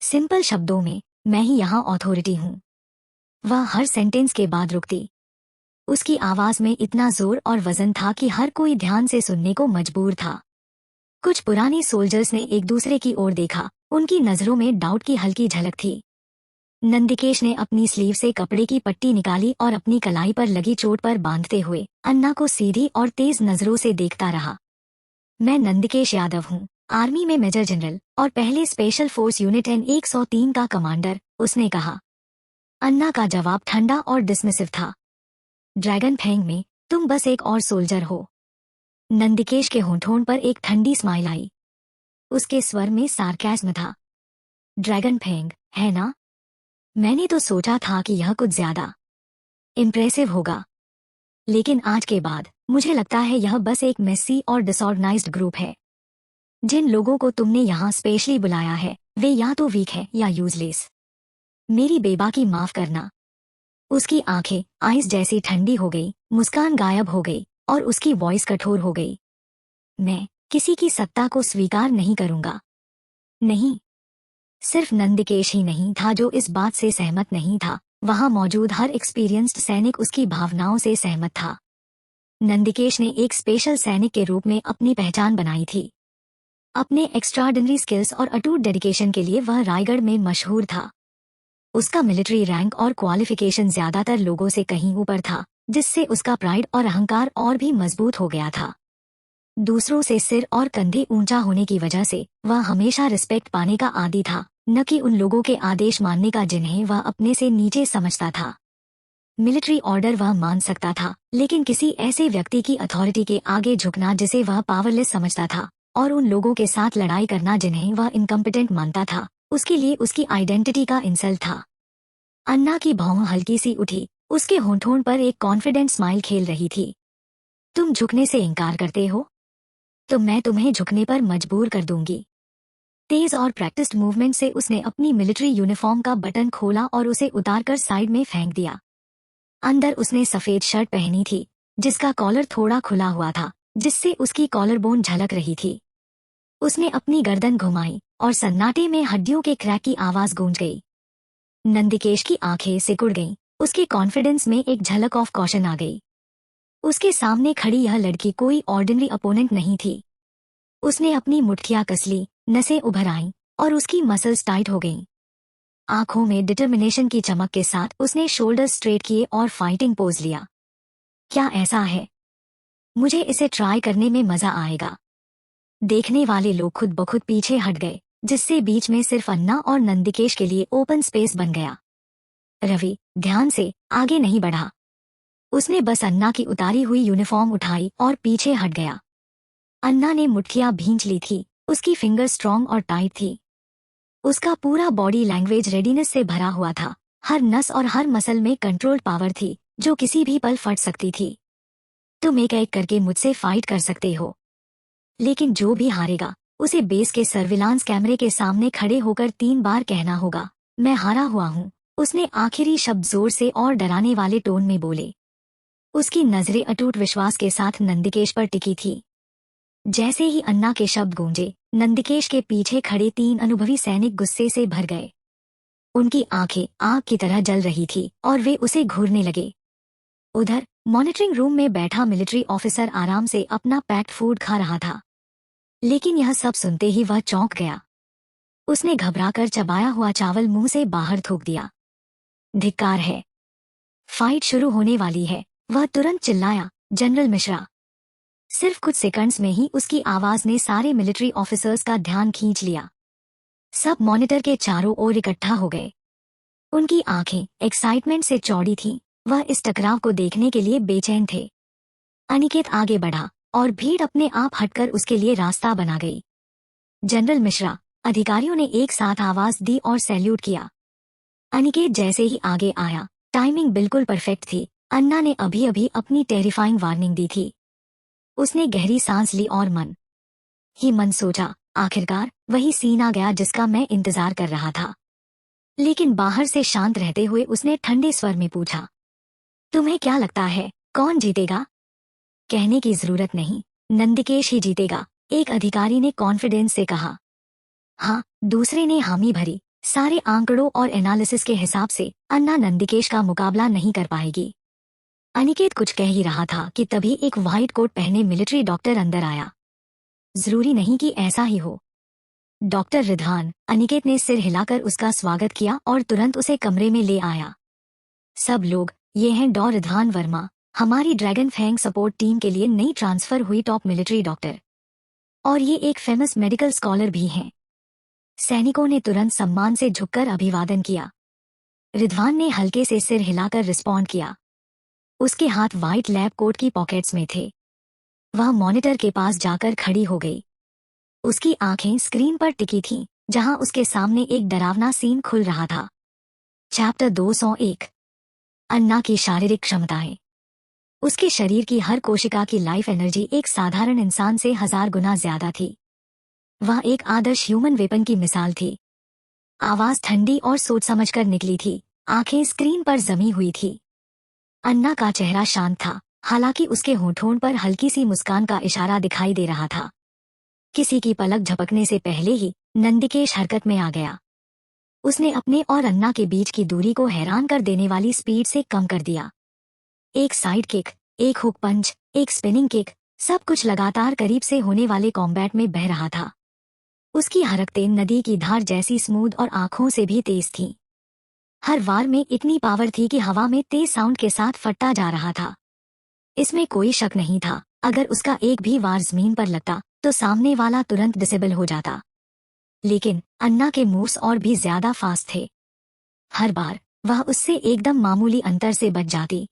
सिंपल शब्दों में, मैं ही यहाँ अथॉरिटी हूँ। वह हर सेंटेंस के बाद रुकती। उसकी आवाज में इतना जोर और वजन था कि हर कोई ध्यान से सुनने को मजबूर था। कुछ पुराने सोल्जर्स ने एक दूसरे की ओर देखा, उनकी नजरों में डाउट की हल्की झलक थी। नंदिकेश ने अपनी स्लीव से कपड़े की पट्टी निकाली और अपनी कलाई पर लगी चोट पर बांधते हुए अन्ना को सीधी और तेज नजरों से देखता रहा। मैं नंदिकेश यादव हूँ, आर्मी में मेजर जनरल और पहले स्पेशल फोर्स यूनिट एन 103 का कमांडर, उसने कहा। अन्ना का जवाब ठंडा और डिसमिसिव था। ड्रैगन फैंग में तुम बस एक और सोल्जर हो। नंदिकेश के होंठों पर एक ठंडी स्माइल आई। उसके स्वर में सार्केज्म था। ड्रैगन फैंग, है ना? मैंने तो सोचा था कि यह कुछ ज्यादा इम्प्रेसिव होगा, लेकिन आज के बाद मुझे लगता है यह बस एक मेसी और डिसऑर्गनाइज्ड ग्रुप है। जिन लोगों को तुमने यहाँ स्पेशली बुलाया है वे या तो वीक है या यूजलेस। मेरी बेबाकी माफ करना। उसकी आंखें आइस जैसी ठंडी हो गई, मुस्कान गायब हो गई और उसकी वॉइस कठोर हो गई। मैं किसी की सत्ता को स्वीकार नहीं करूंगा। नहीं। सिर्फ नंदिकेश ही नहीं था जो इस बात से सहमत नहीं था, वहां मौजूद हर एक्सपीरियंस्ड सैनिक उसकी भावनाओं से सहमत था। नंदिकेश ने एक स्पेशल सैनिक के रूप में अपनी पहचान बनाई थी। अपने एक्स्ट्राऑर्डिनरी स्किल्स और अटूट डेडिकेशन के लिए वह रायगढ़ में मशहूर था। उसका मिलिट्री रैंक और क्वालिफिकेशन ज्यादातर लोगों से कहीं ऊपर था, जिससे उसका प्राइड और अहंकार और भी मजबूत हो गया था। दूसरों से सिर और कंधे ऊंचा होने की वजह से वह हमेशा रिस्पेक्ट पाने का आदी था, न कि उन लोगों के आदेश मानने का जिन्हें वह अपने से नीचे समझता था। मिलिट्री ऑर्डर वह मान सकता था, लेकिन किसी ऐसे व्यक्ति की अथॉरिटी के आगे झुकना जिसे वह पावरलेस समझता था, और उन लोगों के साथ लड़ाई करना जिन्हें वह इनकम्पिटेंट मानता था, उसके लिए उसकी आइडेंटिटी का इंसल्ट था। अन्ना की भौं हल्की सी उठी, उसके होंठों पर एक कॉन्फिडेंट स्माइल खेल रही थी। तुम झुकने से इनकार करते हो? तो मैं तुम्हें झुकने पर मजबूर कर दूंगी। तेज और प्रैक्टिस्ड मूवमेंट से उसने अपनी मिलिट्री यूनिफॉर्म का बटन खोला और उसे उतारकर साइड में फेंक दिया। अंदर उसने सफेद शर्ट पहनी थी, जिसका कॉलर थोड़ा खुला हुआ था, जिससे उसकी कॉलर बोन झलक रही थी। उसने अपनी गर्दन घुमाई और सन्नाटे में हड्डियों के क्रैक की आवाज गूंज गई। नंदिकेश की आंखें सिकुड़ गईं, उसके कॉन्फिडेंस में एक झलक ऑफ कॉशन आ गई। उसके सामने खड़ी यह लड़की कोई ऑर्डिनरी अपोनेंट नहीं थी। उसने अपनी मुट्ठियां कस ली, नसें उभर आईं और उसकी मसल्स टाइट हो गईं। आंखों में डिटर्मिनेशन की चमक के साथ उसने शोल्डर्स स्ट्रेट किए और फाइटिंग पोज लिया। क्या ऐसा है? मुझे इसे ट्राई करने में मजा आएगा। देखने वाले लोग खुद ब खुद पीछे हट गए, जिससे बीच में सिर्फ अन्ना और नंदिकेश के लिए ओपन स्पेस बन गया। रवि ध्यान से आगे नहीं बढ़ा। उसने बस अन्ना की उतारी हुई यूनिफॉर्म उठाई और पीछे हट गया। अन्ना ने मुट्ठियां भींच ली थी, उसकी फिंगर स्ट्रॉन्ग और टाइट थी। उसका पूरा बॉडी लैंग्वेज रेडीनेस से भरा हुआ था, हर नस और हर मसल में कंट्रोल्ड पावर थी, जो किसी भी पल फट सकती थी। तुम एक एक करके मुझसे फाइट कर सकते हो, लेकिन जो भी हारेगा उसे बेस के सर्विलांस कैमरे के सामने खड़े होकर 3 बार कहना होगा, मैं हारा हुआ हूँ। उसने आखिरी शब्द जोर से और डराने वाले टोन में बोले। उसकी नजरें अटूट विश्वास के साथ नंदिकेश पर टिकी थी। जैसे ही अन्ना के शब्द गूंजे, नंदिकेश के पीछे खड़े 3 अनुभवी सैनिक गुस्से से भर गए। उनकी आंखें आग की तरह जल रही थी और वे उसे घूरने लगे। उधर मॉनिटरिंग रूम में बैठा मिलिट्री ऑफिसर आराम से अपना पैक्ड फूड खा रहा था, लेकिन यह सब सुनते ही वह चौंक गया। उसने घबराकर चबाया हुआ चावल मुंह से बाहर थूक दिया। धिक्कार है, फाइट शुरू होने वाली है, वह तुरंत चिल्लाया। जनरल मिश्रा। सिर्फ कुछ सेकंड्स में ही उसकी आवाज ने सारे मिलिट्री ऑफिसर्स का ध्यान खींच लिया। सब मॉनिटर के चारों ओर इकट्ठा हो गए। उनकी आंखें एक्साइटमेंट से चौड़ी थीं, वह इस टकराव को देखने के लिए बेचैन थे। अनिकेत आगे बढ़ा और भीड़ अपने आप हटकर उसके लिए रास्ता बना गई। जनरल मिश्रा, अधिकारियों ने एक साथ आवाज दी और सैल्यूट किया। अनिकेत जैसे ही आगे आया, टाइमिंग बिल्कुल परफेक्ट थी। अन्ना ने अभी अभी अपनी टेरिफाइंग वार्निंग दी थी। उसने गहरी सांस ली और मन ही मन सोचा, आखिरकार वही सीन आ गया जिसका मैं इंतजार कर रहा था। लेकिन बाहर से शांत रहते हुए उसने ठंडे स्वर में पूछा, तुम्हें क्या लगता है कौन जीतेगा? कहने की जरूरत नहीं, नंदिकेश ही जीतेगा, एक अधिकारी ने कॉन्फिडेंस से कहा। हाँ, दूसरे ने हामी भरी। सारे आंकड़ों और एनालिसिस के हिसाब से अन्ना नंदिकेश का मुकाबला नहीं कर पाएगी। अनिकेत कुछ कह ही रहा था कि तभी एक व्हाइट कोट पहने मिलिट्री डॉक्टर अंदर आया। जरूरी नहीं कि ऐसा ही हो। डॉक्टर रिधान। अनिकेत ने सिर हिलाकर उसका स्वागत किया और तुरंत उसे कमरे में ले आया। सब लोग, ये हैं डॉ रिधान वर्मा, हमारी ड्रैगन फैंग सपोर्ट टीम के लिए नई ट्रांसफर हुई टॉप मिलिट्री डॉक्टर। और ये एक फेमस मेडिकल स्कॉलर भी हैं। सैनिकों ने तुरंत सम्मान से झुककर अभिवादन किया। रिधवान ने हल्के से सिर हिलाकर रिस्पॉन्ड किया। उसके हाथ व्हाइट लैब कोट की पॉकेट्स में थे। वह मॉनिटर के पास जाकर खड़ी हो गई। उसकी आंखें स्क्रीन पर टिकी थीं, जहां उसके सामने एक डरावना सीन खुल रहा था। चैप्टर 201। अन्ना की शारीरिक क्षमताएं। उसके शरीर की हर कोशिका की लाइफ एनर्जी एक साधारण इंसान से 1000 गुना ज्यादा थी। वह एक आदर्श ह्यूमन वेपन की मिसाल थी। आवाज ठंडी और सोच समझकर निकली थी, आंखें स्क्रीन पर जमी हुई थी। अन्ना का चेहरा शांत था, हालांकि उसके होठों पर हल्की सी मुस्कान का इशारा दिखाई दे रहा था। किसी की पलक झपकने से पहले ही नंदिकेश हरकत में आ गया। उसने अपने और अन्ना के बीच की दूरी को हैरान कर देने वाली स्पीड से कम कर दिया। एक साइड किक, एक हुक पंच, एक स्पिनिंग किक, सब कुछ लगातार करीब से होने वाले कॉम्बैट में बह रहा था। उसकी हरकतें नदी की धार जैसी स्मूथ और आंखों से भी तेज थीं। हर वार में इतनी पावर थी कि हवा में तेज साउंड के साथ फटता जा रहा था। इसमें कोई शक नहीं था, अगर उसका एक भी वार जमीन पर लगता तो सामने वाला तुरंत डिसेबल हो जाता। लेकिन अन्ना के मूव्स और भी ज्यादा फास्ट थे। हर बार वह उससे एकदम मामूली अंतर से बच जाती।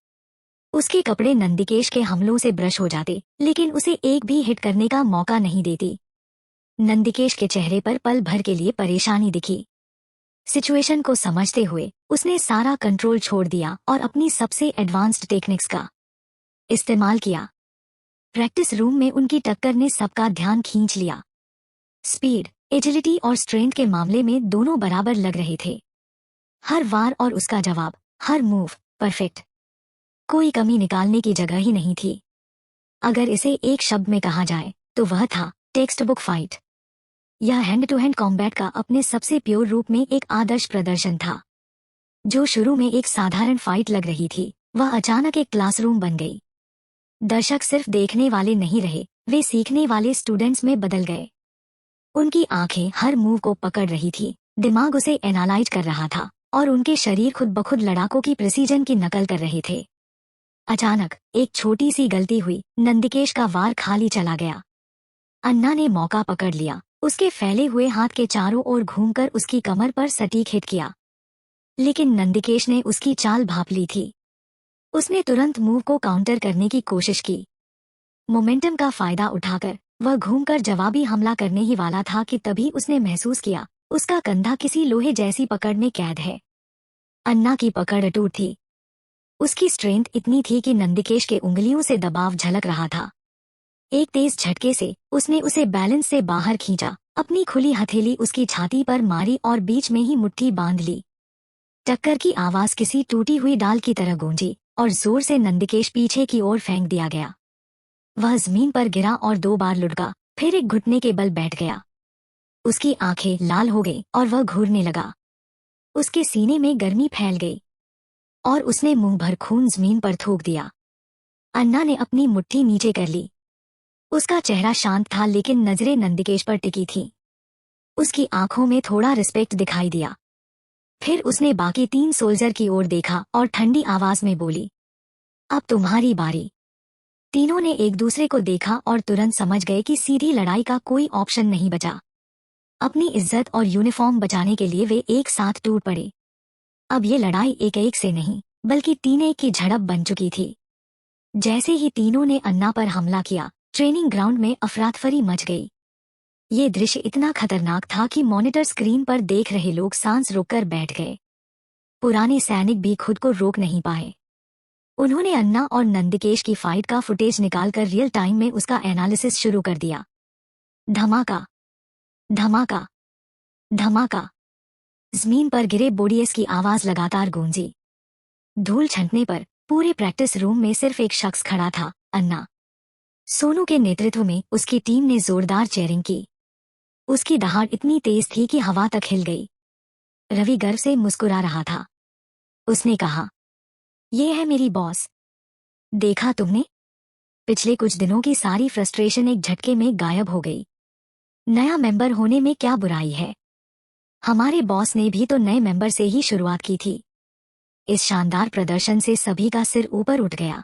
उसके कपड़े नंदिकेश के हमलों से ब्रश हो जाते, लेकिन उसे एक भी हिट करने का मौका नहीं देती। नंदिकेश के चेहरे पर पल भर के लिए परेशानी दिखी। सिचुएशन को समझते हुए उसने सारा कंट्रोल छोड़ दिया और अपनी सबसे एडवांस्ड टेक्निक्स का इस्तेमाल किया। प्रैक्टिस रूम में उनकी टक्कर ने सबका ध्यान खींच लिया। स्पीड, एजिलिटी और स्ट्रेंथ के मामले में दोनों बराबर लग रहे थे। हर वार और उसका जवाब, हर मूव परफेक्ट। कोई कमी निकालने की जगह ही नहीं थी। अगर इसे एक शब्द में कहा जाए तो वह था टेक्स्ट बुक फाइट। यह हैंड टू हैंड कॉम्बैट का अपने सबसे प्योर रूप में एक आदर्श प्रदर्शन था। जो शुरू में एक साधारण फाइट लग रही थी, वह अचानक एक क्लासरूम बन गई। दर्शक सिर्फ देखने वाले नहीं रहे, वे सीखने वाले स्टूडेंट्स में बदल गए। उनकी आंखें हर मूव को पकड़ रही थी, दिमाग उसे एनालाइज कर रहा था और उनके शरीर खुद ब खुद लड़ाकों की प्रिसीजन की नकल कर रहे थे। अचानक एक छोटी सी गलती हुई, नंदिकेश का वार खाली चला गया। अन्ना ने मौका पकड़ लिया, उसके फैले हुए हाथ के चारों ओर घूमकर उसकी कमर पर सटीक हिट किया। लेकिन नंदिकेश ने उसकी चाल भांप ली थी। उसने तुरंत मूव को काउंटर करने की कोशिश की। मोमेंटम का फायदा उठाकर वह घूमकर जवाबी हमला करने ही वाला था कि तभी उसने महसूस किया, उसका कंधा किसी लोहे जैसी पकड़ में कैद है। अन्ना की पकड़ अटूट थी। उसकी स्ट्रेंथ इतनी थी कि नंदिकेश के उंगलियों से दबाव झलक रहा था। एक तेज झटके से उसने उसे बैलेंस से बाहर खींचा, अपनी खुली हथेली उसकी छाती पर मारी और बीच में ही मुट्ठी बांध ली। टक्कर की आवाज किसी टूटी हुई डाल की तरह गूंजी और जोर से नंदिकेश पीछे की ओर फेंक दिया गया। वह जमीन पर गिरा और 2 बार लुढ़का, फिर एक घुटने के बल बैठ गया। उसकी आंखें लाल हो गई और वह घूरने लगा। उसके सीने में गर्मी फैल गई और उसने मुंह भर खून जमीन पर थूक दिया। अन्ना ने अपनी मुट्ठी नीचे कर ली। उसका चेहरा शांत था, लेकिन नजरें नंदिकेश पर टिकी थीं। उसकी आंखों में थोड़ा रिस्पेक्ट दिखाई दिया। फिर उसने बाकी 3 सोल्जर की ओर देखा और ठंडी आवाज में बोली, अब तुम्हारी बारी। तीनों ने एक दूसरे को देखा और तुरंत समझ गए कि सीधी लड़ाई का कोई ऑप्शन नहीं बचा। अपनी इज्जत और यूनिफॉर्म बचाने के लिए वे एक साथ टूट पड़े। अब ये लड़ाई एक एक से नहीं, बल्कि 3-1 की झड़प बन चुकी थी। जैसे ही तीनों ने अन्ना पर हमला किया, ट्रेनिंग ग्राउंड में अफरातफरी मच गई। ये दृश्य इतना खतरनाक था कि मॉनिटर स्क्रीन पर देख रहे लोग सांस रोककर बैठ गए। पुराने सैनिक भी खुद को रोक नहीं पाए। उन्होंने अन्ना और नंदिकेश की फाइट का फुटेज निकालकर रियल टाइम में उसका एनालिसिस शुरू कर दिया। धमाका, धमाका, धमाका। जमीन पर गिरे बोडियस की आवाज लगातार गूंजी। धूल छंटने पर पूरे प्रैक्टिस रूम में सिर्फ एक शख्स खड़ा था, अन्ना। सोनू के नेतृत्व में उसकी टीम ने जोरदार चेयरिंग की। उसकी दहाड़ इतनी तेज थी कि हवा तक हिल गई। रवि गर्व से मुस्कुरा रहा था। उसने कहा, ये है मेरी बॉस। देखा तुमने, पिछले कुछ दिनों की सारी फ्रस्ट्रेशन एक झटके में गायब हो गई। नया मेंबर होने में क्या बुराई है? हमारे बॉस ने भी तो नए मेंबर से ही शुरुआत की थी। इस शानदार प्रदर्शन से सभी का सिर ऊपर उठ गया।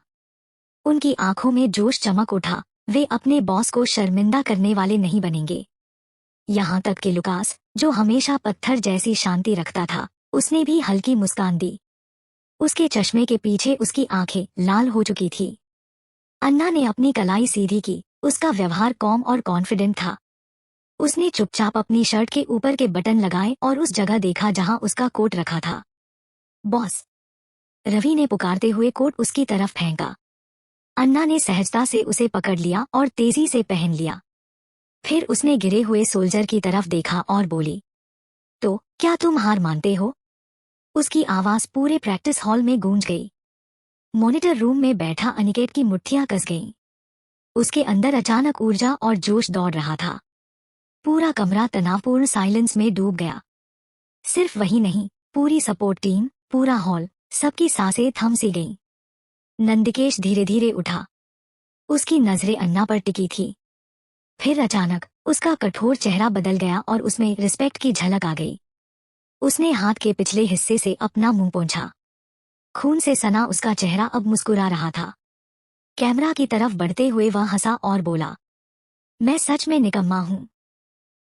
उनकी आंखों में जोश चमक उठा। वे अपने बॉस को शर्मिंदा करने वाले नहीं बनेंगे। यहाँ तक कि लुकास, जो हमेशा पत्थर जैसी शांति रखता था, उसने भी हल्की मुस्कान दी। उसके चश्मे के पीछे उसकी आंखें लाल हो चुकी थी। अन्ना ने अपनी कलाई सीधी की। उसका व्यवहार कॉम और कॉन्फिडेंट था। उसने चुपचाप अपनी शर्ट के ऊपर के बटन लगाए और उस जगह देखा जहां उसका कोट रखा था। बॉस, रवि ने पुकारते हुए कोट उसकी तरफ फेंका। अन्ना ने सहजता से उसे पकड़ लिया और तेजी से पहन लिया। फिर उसने गिरे हुए सोल्जर की तरफ देखा और बोली, तो क्या तुम हार मानते हो? उसकी आवाज पूरे प्रैक्टिस हॉल में गूंज गई। मॉनिटर रूम में बैठा अनिकेत की मुट्ठियां कस गईं। उसके अंदर अचानक ऊर्जा और जोश दौड़ रहा था। पूरा कमरा तनावपूर्ण साइलेंस में डूब गया। सिर्फ वही नहीं, पूरी सपोर्ट टीम, पूरा हॉल, सबकी सांसें थम सी गईं। नंदिकेश धीरे धीरे उठा। उसकी नजरें अन्ना पर टिकी थी। फिर अचानक उसका कठोर चेहरा बदल गया और उसमें रिस्पेक्ट की झलक आ गई। उसने हाथ के पिछले हिस्से से अपना मुंह पोंछा। खून से सना उसका चेहरा अब मुस्कुरा रहा था। कैमरा की तरफ बढ़ते हुए वह हंसा और बोला, मैं सच में निकम्मा हूं।